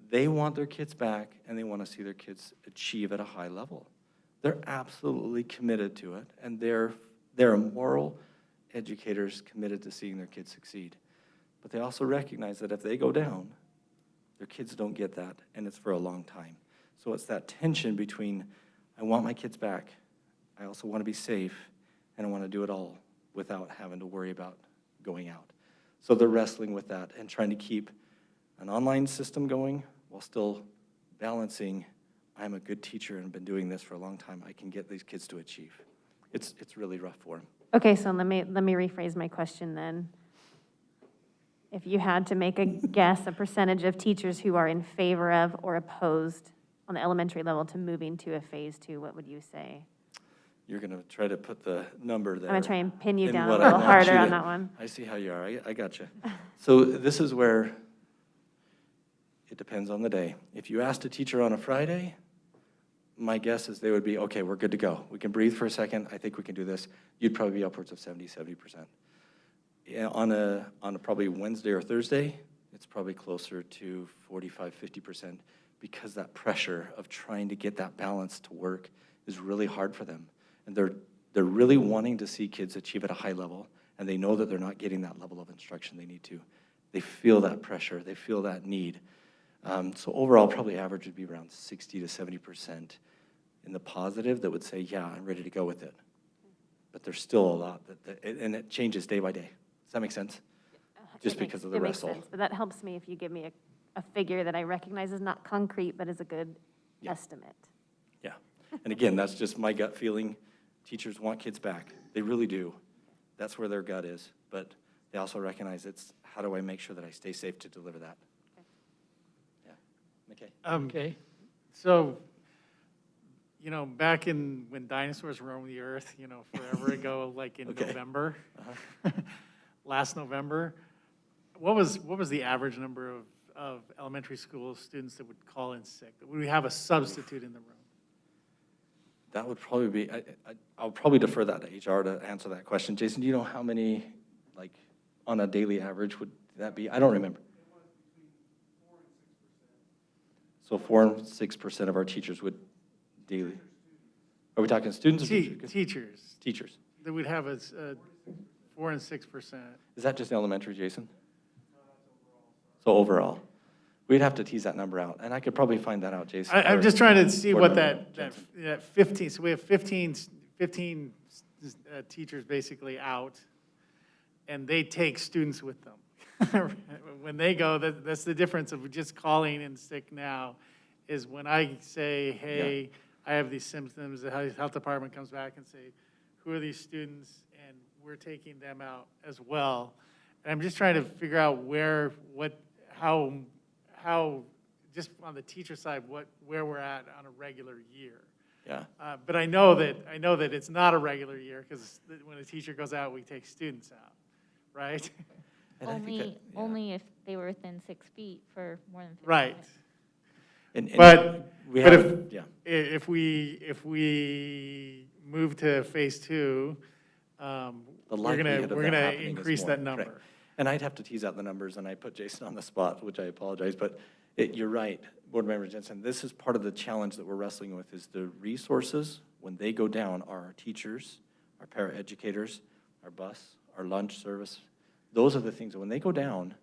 [SPEAKER 12] They want their kids back, and they want to see their kids achieve at a high level. They're absolutely committed to it, and they're moral educators committed to seeing their kids succeed. But they also recognize that if they go down, their kids don't get that, and it's for a long time. So it's that tension between, I want my kids back, I also want to be safe, and I want to do it all without having to worry about going out. So they're wrestling with that and trying to keep an online system going while still balancing, I'm a good teacher and been doing this for a long time, I can get these kids to achieve. It's really rough for them.
[SPEAKER 5] Okay, so let me rephrase my question then. If you had to make a guess, a percentage of teachers who are in favor of or opposed on the elementary level to moving to a phase 2, what would you say?
[SPEAKER 12] You're going to try to put the number there.
[SPEAKER 5] I'm going to try and pin you
[SPEAKER 12] in
[SPEAKER 5] down a
[SPEAKER 12] what I
[SPEAKER 5] little
[SPEAKER 12] want
[SPEAKER 5] harder
[SPEAKER 12] you
[SPEAKER 5] on
[SPEAKER 12] to-
[SPEAKER 5] that one.
[SPEAKER 12] I see how you are. I got you. So this is where it depends on the day. If you asked a teacher on a Friday, my guess is they would be, okay, we're good to go. We can breathe for a second. I think we can do this. You'd probably be upwards of 70%. Yeah, on a probably Wednesday or Thursday, it's probably closer to 45, 50%, because that pressure of trying to get that balance to work is really hard for them. And they're really wanting to see kids achieve at a high level, and they know that they're not getting that level of instruction they need to. They feel that pressure. They feel that need. So overall, probably average would be around 60 to 70% in the positive that would say, yeah, I'm ready to go with it. But there's still a lot, and it changes day by day. Does that make sense? Just because of the wrestle.
[SPEAKER 5] It makes sense, but that helps me if you give me a figure that I recognize is not concrete, but is a good estimate.
[SPEAKER 12] Yeah. And again, that's just my gut feeling. Teachers want kids back. They really do. That's where their gut is. But they also recognize it's, how do I make sure that I stay safe to deliver that? Yeah. Okay.
[SPEAKER 1] Okay.
[SPEAKER 11] So, back when dinosaurs roamed the earth, forever ago, like in
[SPEAKER 12] Okay.
[SPEAKER 11] November, last November, what was the average number of elementary school students that would call in sick? Would we have a substitute in the room?
[SPEAKER 12] That would probably be, I'll probably defer that to HR to answer that question. Jason, do you know how many, like, on a daily average would that be? I don't remember. So 4 and 6% of our teachers would daily. Are we talking students or teachers?
[SPEAKER 11] Teachers.
[SPEAKER 12] Teachers.
[SPEAKER 11] That would have a 4 and 6%.
[SPEAKER 12] Is that just elementary, Jason? So overall, we'd have to tease that number out, and I could probably find that out, Jason.
[SPEAKER 11] I'm
[SPEAKER 12] or
[SPEAKER 11] just trying to see
[SPEAKER 12] board
[SPEAKER 11] what
[SPEAKER 12] member
[SPEAKER 11] that 15, so we have 15 teachers basically out, and they take students with them. When they go, that's the difference of just calling in sick now, is when I say, hey, I have these symptoms, the health department comes back and say, who are these students? And we're taking them out as well. And I'm just trying to figure out how, just on the teacher side, where we're at on a regular year.
[SPEAKER 12] Yeah.
[SPEAKER 11] But I know that it's not a regular year, because when a teacher goes out, we take students out, right?
[SPEAKER 12] And I think that, yeah.
[SPEAKER 7] Only if they were within 6 feet for more than 15
[SPEAKER 11] Right.
[SPEAKER 7] minutes.
[SPEAKER 12] And
[SPEAKER 11] But
[SPEAKER 12] we
[SPEAKER 11] but
[SPEAKER 12] have,
[SPEAKER 11] if we move to phase 2,
[SPEAKER 12] the
[SPEAKER 11] we're
[SPEAKER 12] likelihood of that
[SPEAKER 11] gonna
[SPEAKER 12] happening is
[SPEAKER 11] increase
[SPEAKER 12] more,
[SPEAKER 11] that number.
[SPEAKER 12] correct. And I'd have to tease out the numbers, and I put Jason on the spot, which I apologize, but you're right, Board Member Jensen. This is part of the challenge that we're wrestling with, is the resources, when they go down, are our teachers, our paraeducators, our bus, our lunch service. Those are the things that when they go down,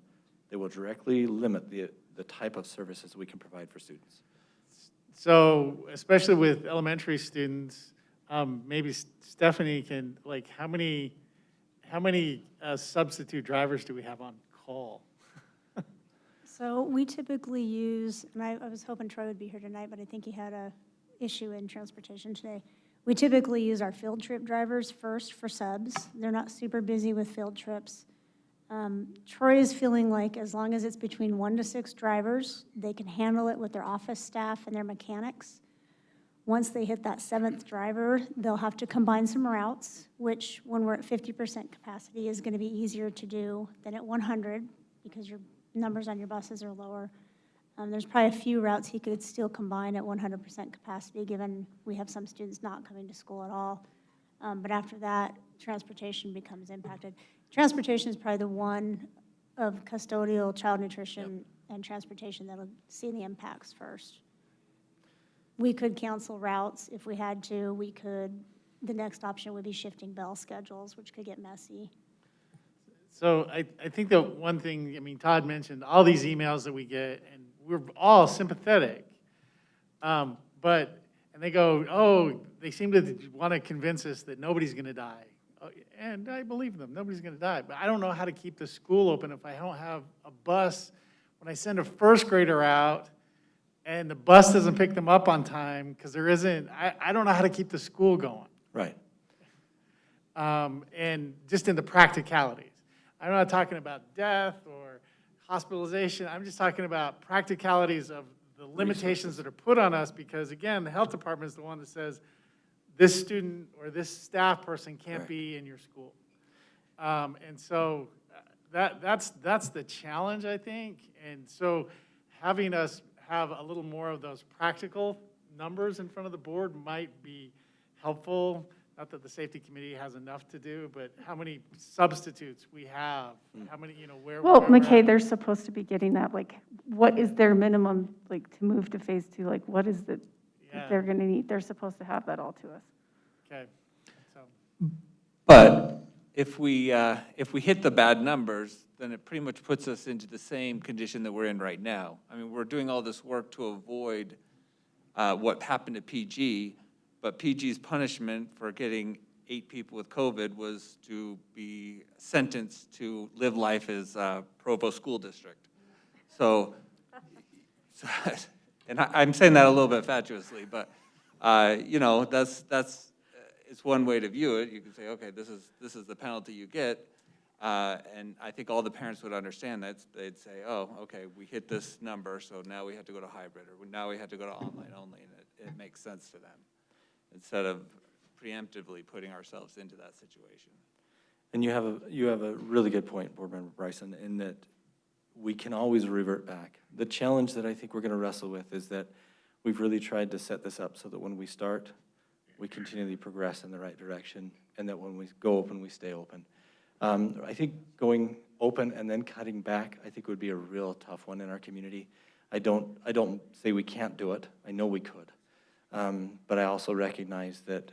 [SPEAKER 12] they will directly limit the the type of services we can provide for students.
[SPEAKER 11] So especially with elementary students, maybe Stephanie can, like, how many substitute drivers do we have on call?
[SPEAKER 8] So we typically use, and I was hoping Troy would be here tonight, but I think he had a issue in transportation today. We typically use our field trip drivers first for subs. They're not super busy with field trips. Troy is feeling like as long as it's between 1 to 6 drivers, they can handle it with their office staff and their mechanics. Once they hit that 7th driver, they'll have to combine some routes, which when we're at 50% capacity is going to be easier to do than at 100 because your numbers on your buses are lower. There's probably a few routes he could still combine at 100% capacity, given we have some students not coming to school at all. But after that, transportation becomes impacted. Transportation is probably the one of custodial, child nutrition, and transportation that'll see the impacts first. We could cancel routes if we had to. We could, the next option would be shifting bell schedules, which could get messy.
[SPEAKER 11] So I think that one thing, I mean, Todd mentioned all these emails that we get, and we're all sympathetic. And they go, oh, they seem to want to convince us that nobody's going to die. And I believe them, nobody's going to die. But I don't know how to keep the school open if I don't have a bus. When I send a first grader out and the bus doesn't pick them up on time because there isn't, I don't know how to keep the school going.
[SPEAKER 12] Right.
[SPEAKER 11] And just in the practicalities. I'm not talking about death or hospitalization. I'm just talking about practicalities of the limitations that are put on us because, again, the health department is the one that says this student or this staff person can't be in your school. And so that's the challenge, I think. And so having us have a little more of those practical numbers in front of the board might be helpful. Not that the safety committee has enough to do, but how many substitutes we have, how many, where.
[SPEAKER 13] Well,
[SPEAKER 11] where we're
[SPEAKER 13] McKay,
[SPEAKER 11] at.
[SPEAKER 13] they're supposed to be getting that, like, what is their minimum, like, to move to phase 2? Like, what is the, that they're gonna need? They're supposed to have that all to us.
[SPEAKER 11] Okay, so.
[SPEAKER 3] But if we hit the bad numbers, then it pretty much puts us into the same condition that we're in right now. I mean, we're doing all this work to avoid what happened to PG, but PG's punishment for getting 8 people with COVID was to be sentenced to live life as Provo School District. So and I'm saying that a little bit fatuously, but that's it's one way to view it. You can say, okay, this is the penalty you get, and I think all the parents would understand that. They'd say, oh, okay, we hit this number, so now we have to go to hybrid, or now we have to go to online only, and it makes sense to them, instead of preemptively putting ourselves into that situation.
[SPEAKER 12] And you have a really good point, Board Member Bryson, in that we can always revert back. The challenge that I think we're going to wrestle with is that we've really tried to set this up so that when we start, we continually progress in the right direction, and that when we go open, we stay open. I think going open and then cutting back, I think would be a real tough one in our community. I don't say we can't do it. I know we could. But I also recognize that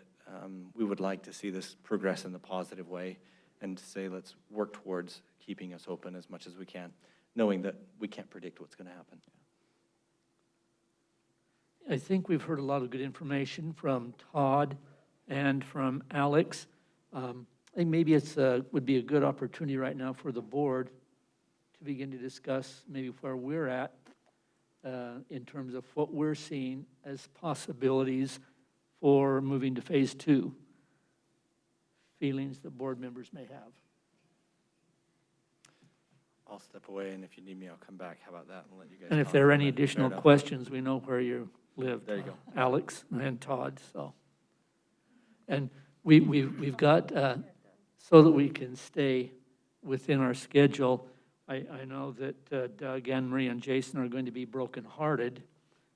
[SPEAKER 12] we would like to see this progress in the positive way and to say let's work towards keeping us open as much as we can, knowing that we can't predict what's going to happen.
[SPEAKER 1] I think we've heard a lot of good information from Todd and from Alex. I think maybe it's would be a good opportunity right now for the board to begin to discuss maybe where we're at in terms of what we're seeing as possibilities for moving to phase 2. Feelings that board members may have.
[SPEAKER 12] I'll step away, and if you need me, I'll come back. How about that? And let you guys.
[SPEAKER 1] And if
[SPEAKER 12] talk
[SPEAKER 1] there
[SPEAKER 12] for
[SPEAKER 1] are
[SPEAKER 12] a
[SPEAKER 1] any
[SPEAKER 12] minute. Fair
[SPEAKER 1] additional
[SPEAKER 12] enough.
[SPEAKER 1] questions, we know where you live.
[SPEAKER 12] There you go.
[SPEAKER 1] Alex and Todd, so. And we've got, so that we can stay within our schedule, I know that Doug, Anne Marie, and Jason are going to be brokenhearted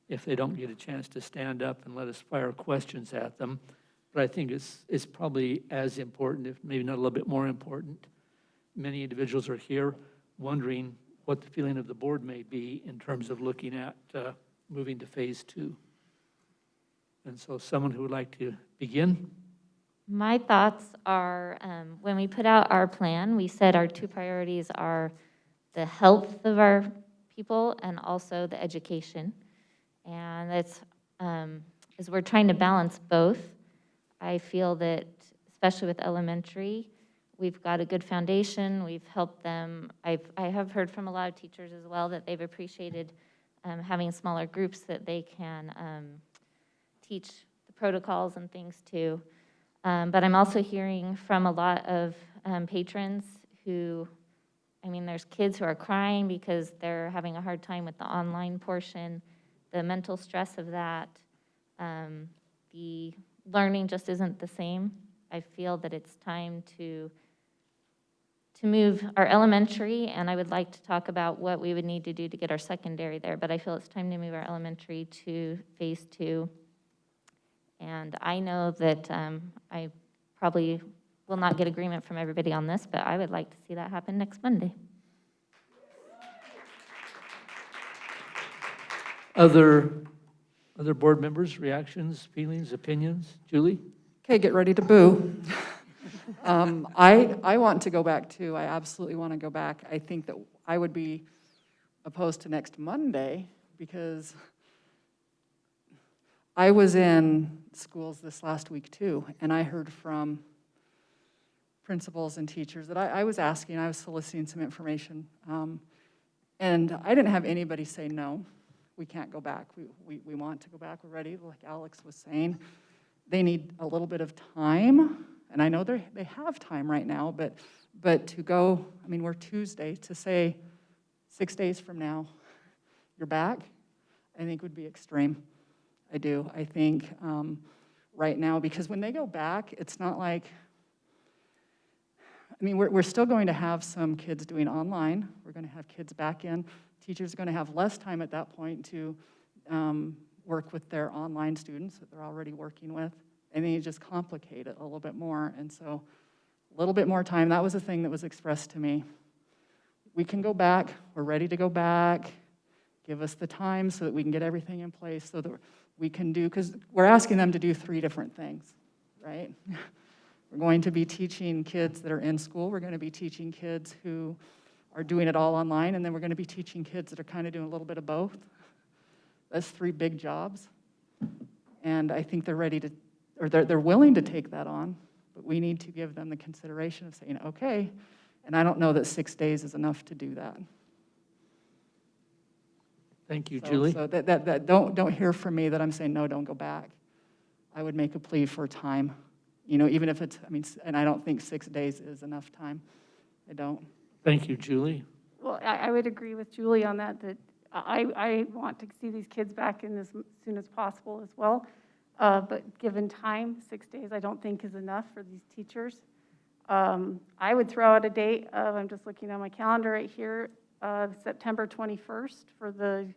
[SPEAKER 1] if they don't get a chance to stand up and let us fire questions at them. But I think it's probably as important, if maybe not a little bit more important. Many individuals are here wondering what the feeling of the board may be in terms of looking at moving to phase 2. And so someone who would like to begin?
[SPEAKER 7] My thoughts are, when we put out our plan, we said our 2 priorities are the health of our people and also the education. And it's, as we're trying to balance both, I feel that, especially with elementary, we've got a good foundation, we've helped them. I have heard from a lot of teachers as well that they've appreciated having smaller groups that they can teach the protocols and things to. But I'm also hearing from a lot of patrons who, I mean, there's kids who are crying because they're having a hard time with the online portion, the mental stress of that, the learning just isn't the same. I feel that it's time to move our elementary, and I would like to talk about what we would need to do to get our secondary there, but I feel it's time to move our elementary to phase 2. And I know that I probably will not get agreement from everybody on this, but I would like to see that happen next Monday.
[SPEAKER 1] Other board members, reactions, feelings, opinions? Julie?
[SPEAKER 6] Okay, get ready to boo. I want to go back too. I absolutely want to go back. I think that I would be opposed to next Monday because I was in schools this last week too, and I heard from principals and teachers that I was asking, I was soliciting some information, and I didn't have anybody say no, we can't go back. We want to go back, we're ready, like Alex was saying. They need a little bit of time, and I know they have time right now, but to go, I mean, we're Tuesday, to say 6 days from now, you're back, I think would be extreme. I do. I think right now, because when they go back, it's not like, I mean, we're still going to have some kids doing online. We're going to have kids back in. Teachers are going to have less time at that point to work with their online students that they're already working with. And then you just complicate it a little bit more. And so a little bit more time, that was a thing that was expressed to me. We can go back. We're ready to go back. Give us the time so that we can get everything in place so that we can do, because we're asking them to do 3 different things, right? We're going to be teaching kids that are in school. We're going to be teaching kids who are doing it all online, and then we're going to be teaching kids that are kind of doing a little bit of both. That's 3 big jobs. And I think they're ready to, or they're willing to take that on, but we need to give them the consideration of saying, okay, and I don't know that 6 days is enough to do that.
[SPEAKER 1] Thank you, Julie.
[SPEAKER 6] So don't hear from me that I'm saying, no, don't go back. I would make a plea for time, you know, even if it's, I mean, and I don't think 6 days is enough time. I don't.
[SPEAKER 1] Thank you, Julie.
[SPEAKER 13] Well, I would agree with Julie on that, that I want to see these kids back in as soon as possible as well. But given time, 6 days I don't think is enough for these teachers. I would throw out a date of, I'm just looking on my calendar right here, September 21st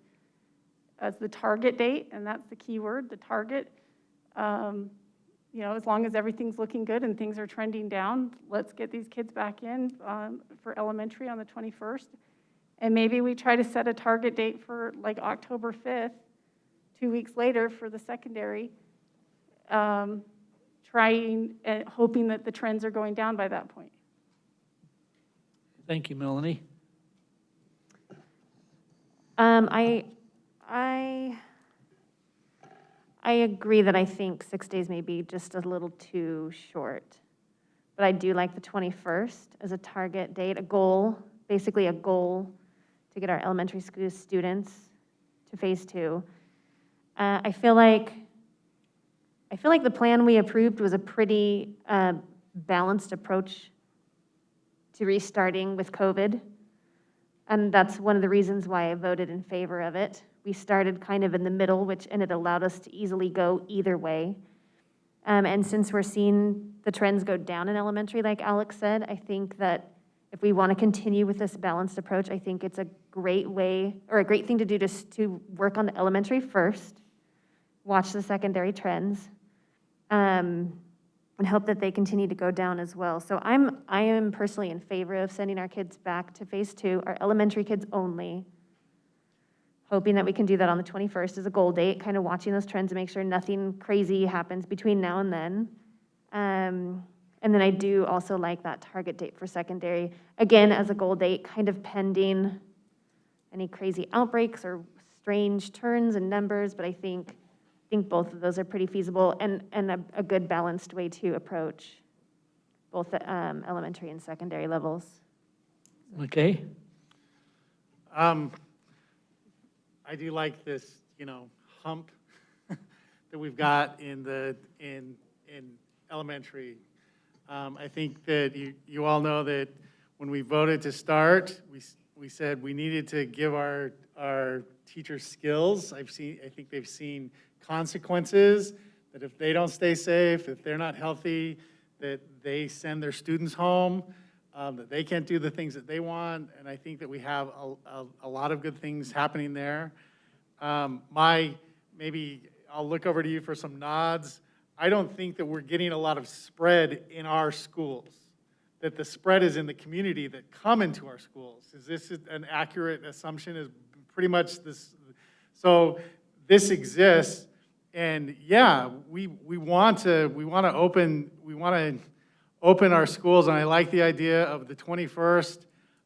[SPEAKER 13] as the target date, and that's the key word, the target. You know, as long as everything's looking good and things are trending down, let's get these kids back in for elementary on the 21st. And maybe we try to set a target date for like October 5th, 2 weeks later for the secondary, trying and hoping that the trends are going down by that point.
[SPEAKER 1] Thank you, Melanie.
[SPEAKER 5] I agree that I think 6 days may be just a little too short. But I do like the 21st as a target date, a goal, basically a goal to get our elementary school students to phase 2. I feel like the plan we approved was a pretty balanced approach to restarting with COVID. And that's one of the reasons why I voted in favor of it. We started kind of in the middle, and it allowed us to easily go either way. And since we're seeing the trends go down in elementary, like Alex said, I think that if we want to continue with this balanced approach, I think it's a great way, or a great thing to do to work on the elementary first, watch the secondary trends, and hope that they continue to go down as well. So I am personally in favor of sending our kids back to phase 2, our elementary kids only, hoping that we can do that on the 21st as a goal date, kind of watching those trends to make sure nothing crazy happens between now and then. And then I do also like that target date for secondary, again, as a goal date, kind of pending any crazy outbreaks or strange turns in numbers, but I think both of those are pretty feasible and a good balanced way to approach both the elementary and secondary levels.
[SPEAKER 1] Okay?
[SPEAKER 11] I do like this, hump that we've got in elementary. I think that you all know that when we voted to start, we said we needed to give our teachers skills. I think they've seen consequences, that if they don't stay safe, if they're not healthy, that they send their students home, that they can't do the things that they want, and I think that we have a lot of good things happening there. Maybe I'll look over to you for some nods. I don't think that we're getting a lot of spread in our schools, that the spread is in the community that come into our schools. Is this an accurate assumption? Is pretty much this, so this exists, and yeah, we want to open our schools, and I like the idea of the 21st,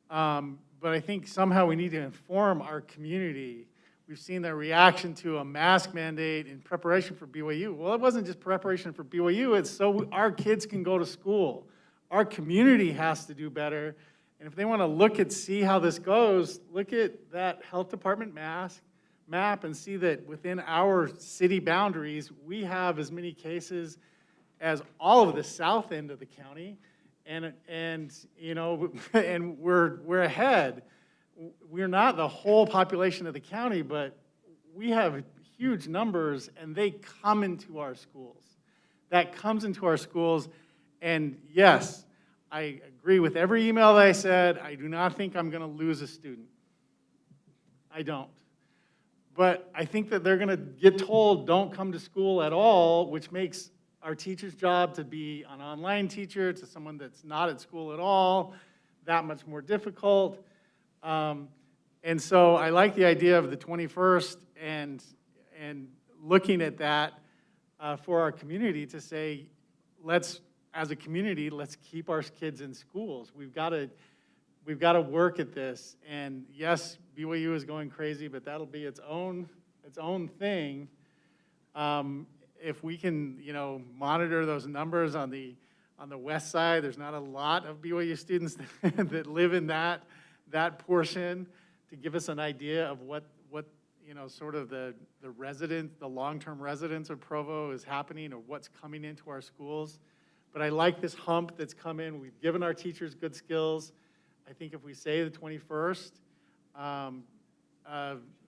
[SPEAKER 11] but I think somehow we need to inform our community. We've seen their reaction to a mask mandate in preparation for BYU. Well, it wasn't just preparation for BYU, it's so our kids can go to school. Our community has to do better, and if they want to see how this goes, look at that health department map and see that within our city boundaries, we have as many cases as all of the south end of the county, and we're ahead. We're not the whole population of the county, but we have huge numbers, and they come into our schools. That comes into our schools, and yes, I agree with every email that I said. I do not think I'm going to lose a student. I don't. But I think that they're going to get told, don't come to school at all, which makes our teacher's job to be an online teacher to someone that's not at school at all that much more difficult. And so I like the idea of the 21st and looking at that for our community to say, as a community, let's keep our kids in schools. We've got to work at this. And yes, BYU is going crazy, but that'll be its own thing. If we can, monitor those numbers on the west side, there's not a lot of BYU students that live in that portion, to give us an idea of what sort of the long-term residents of Provo is happening, or what's coming into our schools. But I like this hump that's come in. We've given our teachers good skills. I think if we say the 21st,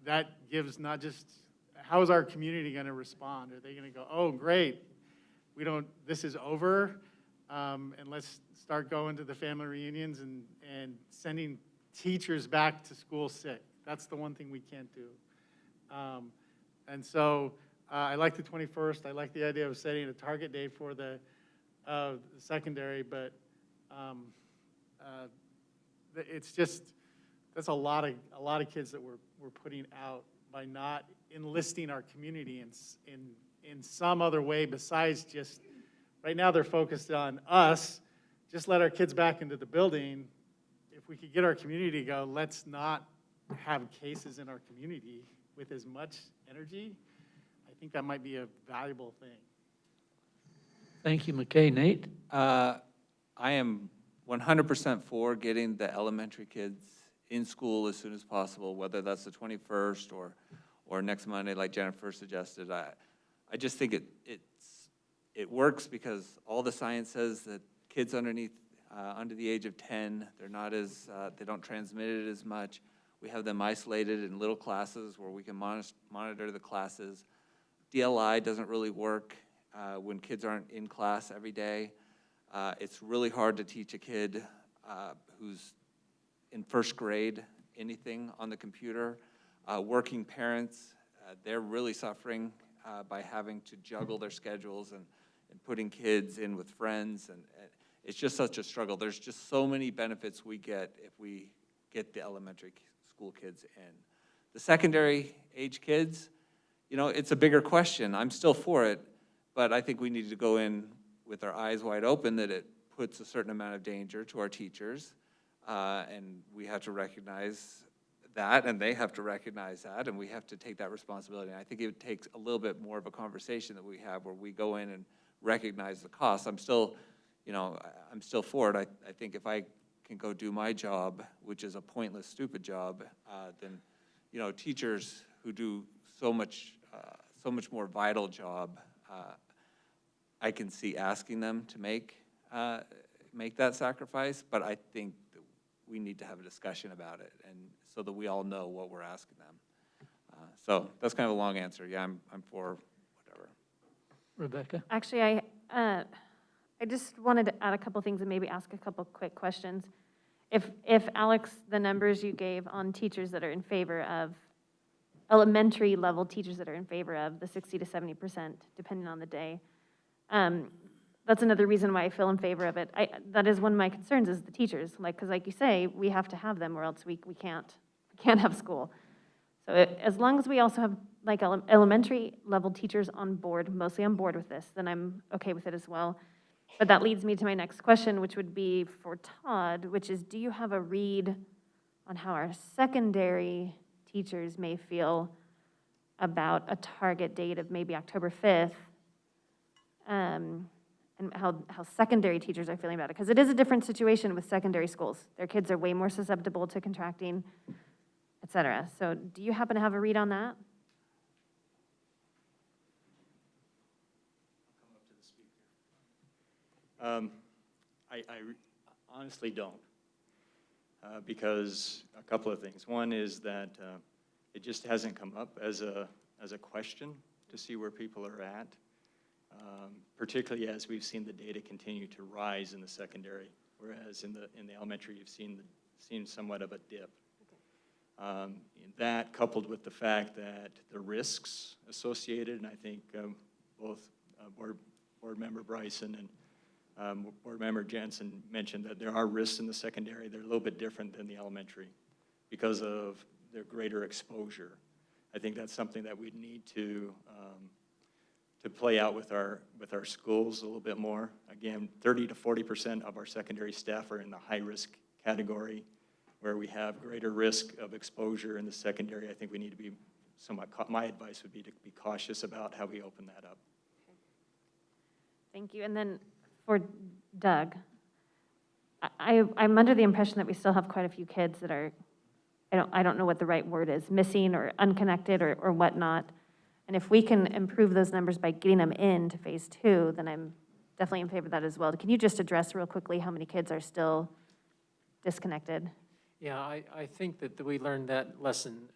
[SPEAKER 11] that gives not just, how is our community going to respond? Are they going to go, oh, great, this is over, and let's start going to the family reunions and sending teachers back to school sick? That's the one thing we can't do. And so I like the 21st. I like the idea of setting a target date for the secondary, but it's just, that's a lot of kids that we're putting out by not enlisting our community in some other way besides just, right now they're focused on us, just let our kids back into the building. If we could get our community to go, let's not have cases in our community with as much energy, I think that might be a valuable thing.
[SPEAKER 1] Thank you, McKay. Nate?
[SPEAKER 3] I am 100% for getting the elementary kids in school as soon as possible, whether that's the 21st or next Monday, like Jennifer suggested. I just think it works because all the science says that kids under the age of 10, they don't transmit it as much. We have them isolated in little classes where we can monitor the classes. DLI doesn't really work when kids aren't in class every day. It's really hard to teach a kid who's in first grade anything on the computer. Working parents, they're really suffering by having to juggle their schedules and putting kids in with friends, and it's just such a struggle. There's just so many benefits we get if we get the elementary school kids in. The secondary age kids, it's a bigger question. I'm still for it, but I think we need to go in with our eyes wide open that it puts a certain amount of danger to our teachers, and we have to recognize that, and they have to recognize that, and we have to take that responsibility. And I think it takes a little bit more of a conversation that we have where we go in and recognize the cost. I'm still, I'm still for it. I think if I can go do my job, which is a pointless, stupid job, then, teachers who do so much more vital job, I can see asking them to make that sacrifice, but I think that we need to have a discussion about it, and so that we all know what we're asking them. So that's kind of a long answer. Yeah, I'm for whatever.
[SPEAKER 1] Rebecca?
[SPEAKER 5] Actually, I just wanted to add a couple things and maybe ask a couple quick questions. If Alex, the numbers you gave on teachers that are in favor of, elementary level teachers that are in favor of the 60 to 70%, depending on the day, that's another reason why I feel in favor of it. That is one of my concerns is the teachers, because like you say, we have to have them or else we can't have school. So as long as we also have elementary level teachers on board, mostly on board with this, then I'm okay with it as well. But that leads me to my next question, which would be for Todd, which is, do you have a read on how our secondary teachers may feel about a target date of maybe October 5th? And how secondary teachers are feeling about it, because it is a different situation with secondary schools. Their kids are way more susceptible to contracting, et cetera. So do you happen to have a read on that?
[SPEAKER 10] I honestly don't, because a couple of things. One is that it just hasn't come up as a question to see where people are at. Particularly as we've seen the data continue to rise in the secondary, whereas in the elementary you've seen somewhat of a dip. That coupled with the fact that the risks associated, and I think both board member Bryson and board member Jensen mentioned that there are risks in the secondary. They're a little bit different than the elementary because of their greater exposure. I think that's something that we need to play out with our schools a little bit more. Again, 30 to 40% of our secondary staff are in the high risk category, where we have greater risk of exposure in the secondary. I think we need to be somewhat, my advice would be to be cautious about how we open that up.
[SPEAKER 5] Thank you. And then for Doug, I'm under the impression that we still have quite a few kids that are, I don't know what the right word is, missing or unconnected or whatnot. And if we can improve those numbers by getting them into phase 2, then I'm definitely in favor of that as well. Can you just address real quickly how many kids are still disconnected?
[SPEAKER 1] Yeah, I think that we learned that lesson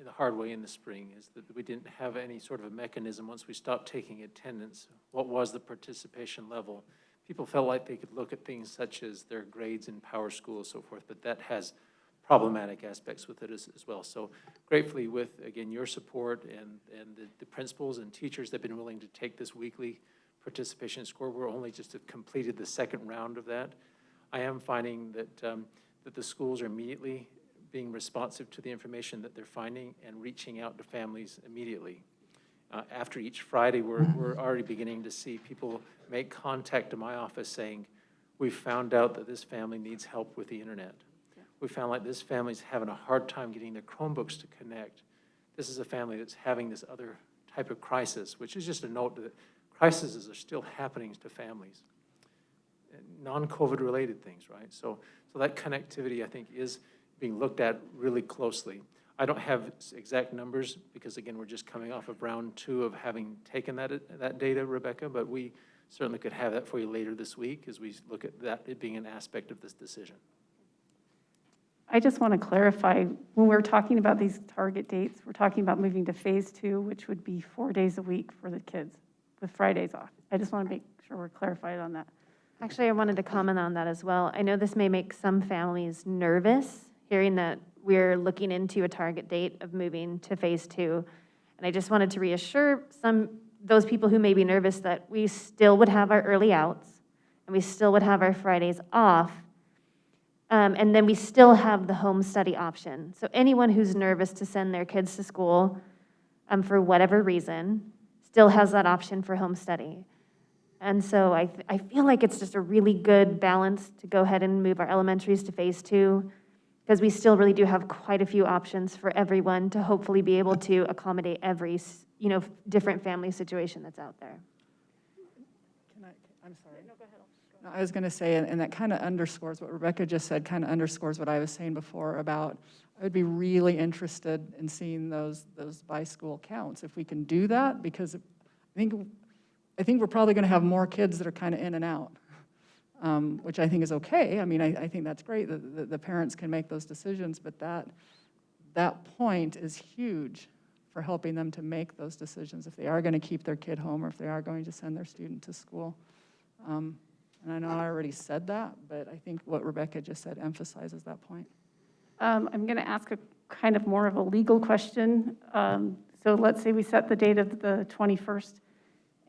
[SPEAKER 1] the hard way in the spring, is that we didn't have any sort of a mechanism once we stopped taking attendance. What was the participation level? People felt like they could look at things such as their grades in power school and so forth, but that has problematic aspects with it as well. So gratefully with, again, your support and the principals and teachers that have been willing to take this weekly participation score. We're only just have completed the second round of that. I am finding that that the schools are immediately being responsive to the information that they're finding and reaching out to families immediately. After each Friday, we're already beginning to see people make contact to my office saying, we found out that this family needs help with the internet. We found like this family's having a hard time getting their Chromebooks to connect. This is a family that's having this other type of crisis, which is just a note that crises are still happening to families. Non-COVID related things, right? So that connectivity, I think, is being looked at really closely. I don't have exact numbers because, again, we're just coming off of round 2 of having taken that data, Rebecca, but we certainly could have that for you later this week as we look at that it being an aspect of this decision.
[SPEAKER 13] I just want to clarify, when we're talking about these target dates, we're talking about moving to phase 2, which would be 4 days a week for the kids with Fridays off. I just want to make sure we're clarified on that.
[SPEAKER 5] Actually, I wanted to comment on that as well. I know this may make some families nervous, hearing that we're looking into a target date of moving to phase 2. And I just wanted to reassure those people who may be nervous that we still would have our early outs, and we still would have our Fridays off, and then we still have the home study option. So anyone who's nervous to send their kids to school for whatever reason still has that option for home study. And so I feel like it's just a really good balance to go ahead and move our elementaries to phase 2 because we still really do have quite a few options for everyone to hopefully be able to accommodate every, different family situation that's out there.
[SPEAKER 6] I'm sorry. No, go ahead. No, I was going to say, and that kind of underscores what Rebecca just said, kind of underscores what I was saying before about, I would be really interested in seeing those by school counts, if we can do that, because I think we're probably going to have more kids that are kind of in and out, which I think is okay. I mean, I think that's great that the parents can make those decisions, but that point is huge for helping them to make those decisions if they are going to keep their kid home or if they are going to send their student to school. And I know I already said that, but I think what Rebecca just said emphasizes that point.
[SPEAKER 13] I'm going to ask a kind of more of a legal question. So let's say we set the date of the 21st,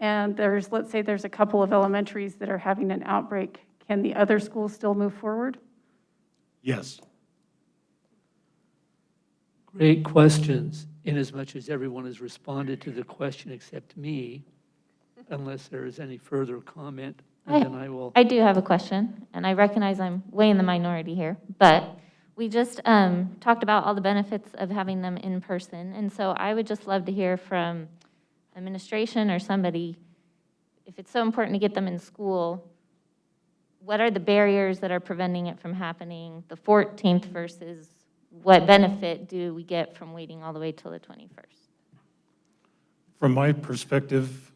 [SPEAKER 13] and let's say there's a couple of elementaries that are having an outbreak. Can the other schools still move forward?
[SPEAKER 4] Yes.
[SPEAKER 1] Great questions, inasmuch as everyone has responded to the question except me, unless there is any further comment, and then I will.
[SPEAKER 7] I do have a question, and I recognize I'm way in the minority here, but we just talked about all the benefits of having them in person, and so I would just love to hear from administration or somebody, if it's so important to get them in school, what are the barriers that are preventing it from happening the 14th versus what benefit do we get from waiting all the way till the 21st?
[SPEAKER 4] From my perspective,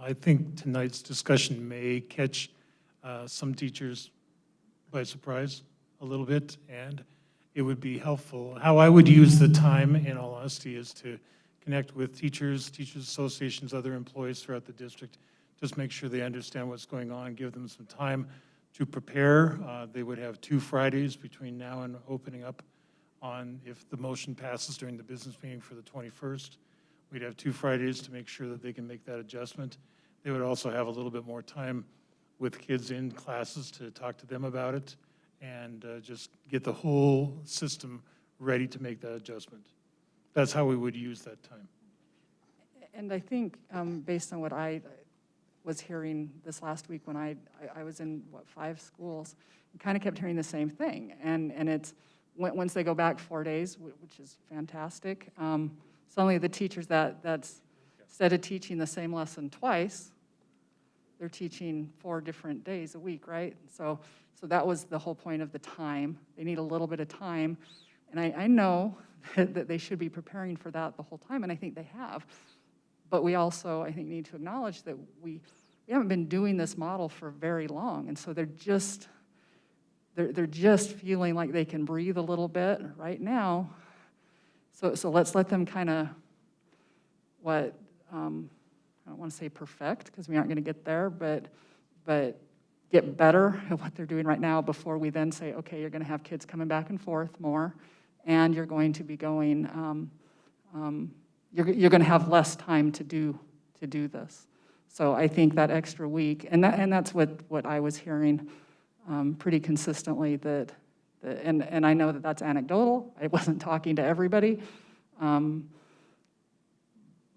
[SPEAKER 4] I think tonight's discussion may catch some teachers by surprise a little bit, and it would be helpful. How I would use the time, in all honesty, is to connect with teachers associations, other employees throughout the district, just make sure they understand what's going on, give them some time to prepare. They would have 2 Fridays between now and opening up on, if the motion passes during the business meeting for the 21st, we'd have 2 Fridays to make sure that they can make that adjustment. They would also have a little bit more time with kids in classes to talk to them about it and just get the whole system ready to make that adjustment. That's how we would use that time.
[SPEAKER 6] And I think based on what I was hearing this last week when I was in, 5 schools, kind of kept hearing the same thing. And it's, once they go back 4 days, which is fantastic, suddenly the teachers that's, instead of teaching the same lesson twice, they're teaching 4 different days a week, right? So that was the whole point of the time. They need a little bit of time. And I know that they should be preparing for that the whole time, and I think they have. But we also, I think, need to acknowledge that we haven't been doing this model for very long, and so they're just feeling like they can breathe a little bit right now. So let's let them kind of, I don't want to say perfect, because we aren't going to get there, but get better at what they're doing right now before we then say, okay, you're going to have kids coming back and forth more, and you're going to be going, you're going to have less time to do this. So I think that extra week, and that's what I was hearing pretty consistently, and I know that that's anecdotal. I wasn't talking to everybody,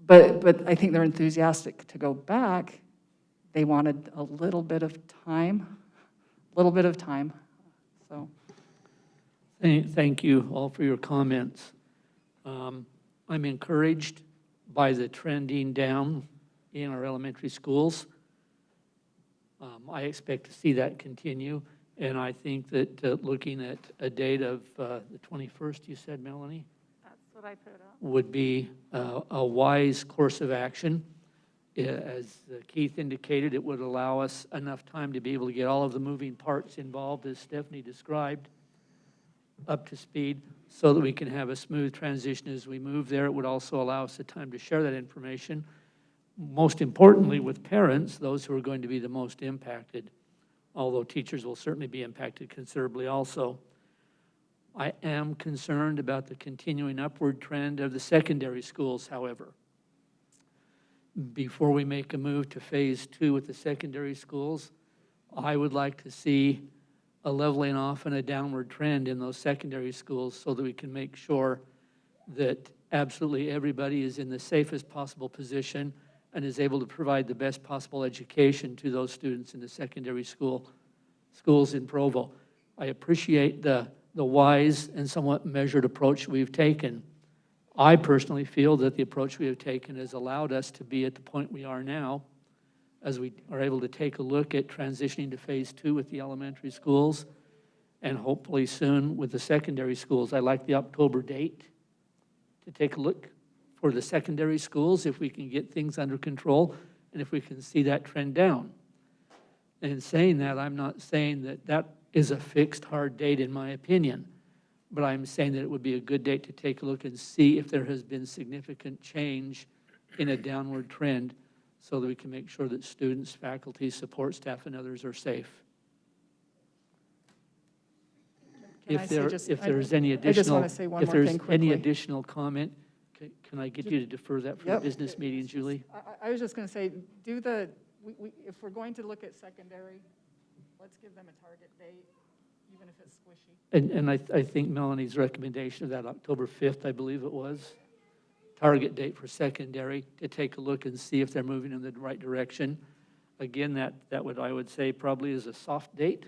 [SPEAKER 6] but I think they're enthusiastic to go back. They wanted a little bit of time, so.
[SPEAKER 1] Thank you all for your comments. I'm encouraged by the trending down in our elementary schools. I expect to see that continue, and I think that looking at a date of the 21st, you said, Melanie?
[SPEAKER 13] That's what I put up.
[SPEAKER 1] Would be a wise course of action. As Keith indicated, it would allow us enough time to be able to get all of the moving parts involved, as Stephanie described, up to speed, so that we can have a smooth transition as we move there. It would also allow us the time to share that information, most importantly with parents, those who are going to be the most impacted, although teachers will certainly be impacted considerably also. I am concerned about the continuing upward trend of the secondary schools, however. Before we make a move to phase 2 with the secondary schools, I would like to see a leveling off and a downward trend in those secondary schools so that we can make sure that absolutely everybody is in the safest possible position and is able to provide the best possible education to those students in the secondary schools in Provo. I appreciate the the wise and somewhat measured approach we've taken. I personally feel that the approach we have taken has allowed us to be at the point we are now, as we are able to take a look at transitioning to phase 2 with the elementary schools, and hopefully soon with the secondary schools. I like the October date to take a look for the secondary schools, if we can get things under control, and if we can see that trend down. And in saying that, I'm not saying that that is a fixed, hard date in my opinion, but I'm saying that it would be a good date to take a look and see if there has been significant change in a downward trend, so that we can make sure that students, faculty, support staff, and others are safe.
[SPEAKER 6] Can I
[SPEAKER 1] If
[SPEAKER 6] say
[SPEAKER 1] there,
[SPEAKER 6] just-
[SPEAKER 1] if there's any
[SPEAKER 6] I just
[SPEAKER 1] additional,
[SPEAKER 6] want to say one
[SPEAKER 1] if
[SPEAKER 6] more
[SPEAKER 1] there's
[SPEAKER 6] thing
[SPEAKER 1] any
[SPEAKER 6] quickly.
[SPEAKER 1] additional comment, can I get you to defer that for the
[SPEAKER 6] Yep.
[SPEAKER 1] business meeting, Julie?
[SPEAKER 6] I was just going to say, if we're going to look at secondary, let's give them a target date, even if it's squishy.
[SPEAKER 1] And I think Melanie's recommendation of that October 5th, I believe it was, target date for secondary, to take a look and see if they're moving in the right direction. Again, that would, I would say, probably is a soft date,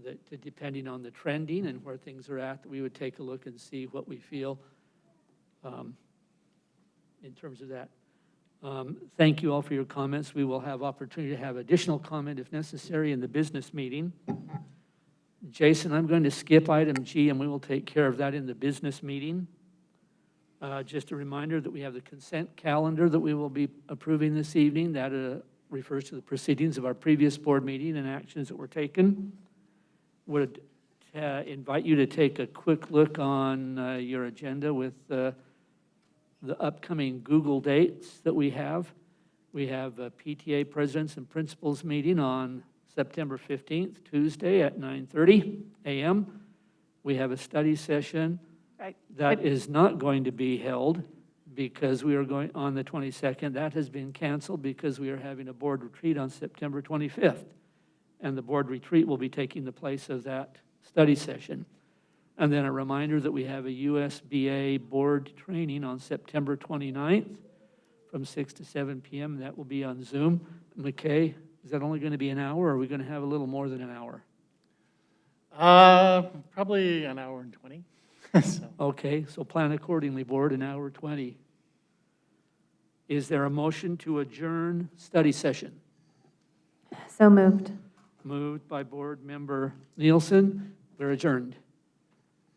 [SPEAKER 1] that depending on the trending and where things are at, we would take a look and see what we feel in terms of that. Thank you all for your comments. We will have opportunity to have additional comment if necessary in the business meeting. Jason, I'm going to skip item G, and we will take care of that in the business meeting. Just a reminder that we have the consent calendar that we will be approving this evening. That refers to the proceedings of our previous board meeting and actions that were taken. Would invite you to take a quick look on your agenda with the upcoming Google dates that we have. We have a PTA Presidents and Principals meeting on September 15th, Tuesday at 9:30 a.m. We have a study session that is not going to be held because we are going on the 22nd. That has been canceled because we are having a board retreat on September 25th. And the board retreat will be taking the place of that study session. And then a reminder that we have a USBA board training on September 29th from 6 to 7 p.m. That will be on Zoom. McKay, is that only going to be an hour, or are we going to have a little more than an hour?
[SPEAKER 11] Probably an hour and 20. So.
[SPEAKER 1] Okay, so plan accordingly, board, an hour 20. Is there a motion to adjourn study session?
[SPEAKER 5] So moved.
[SPEAKER 1] Moved by board member Nielsen. We're adjourned.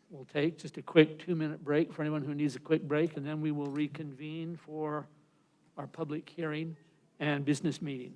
[SPEAKER 1] We'll take just a quick 2-minute break for anyone who needs a quick break, and then we will reconvene for our public hearing and business meeting.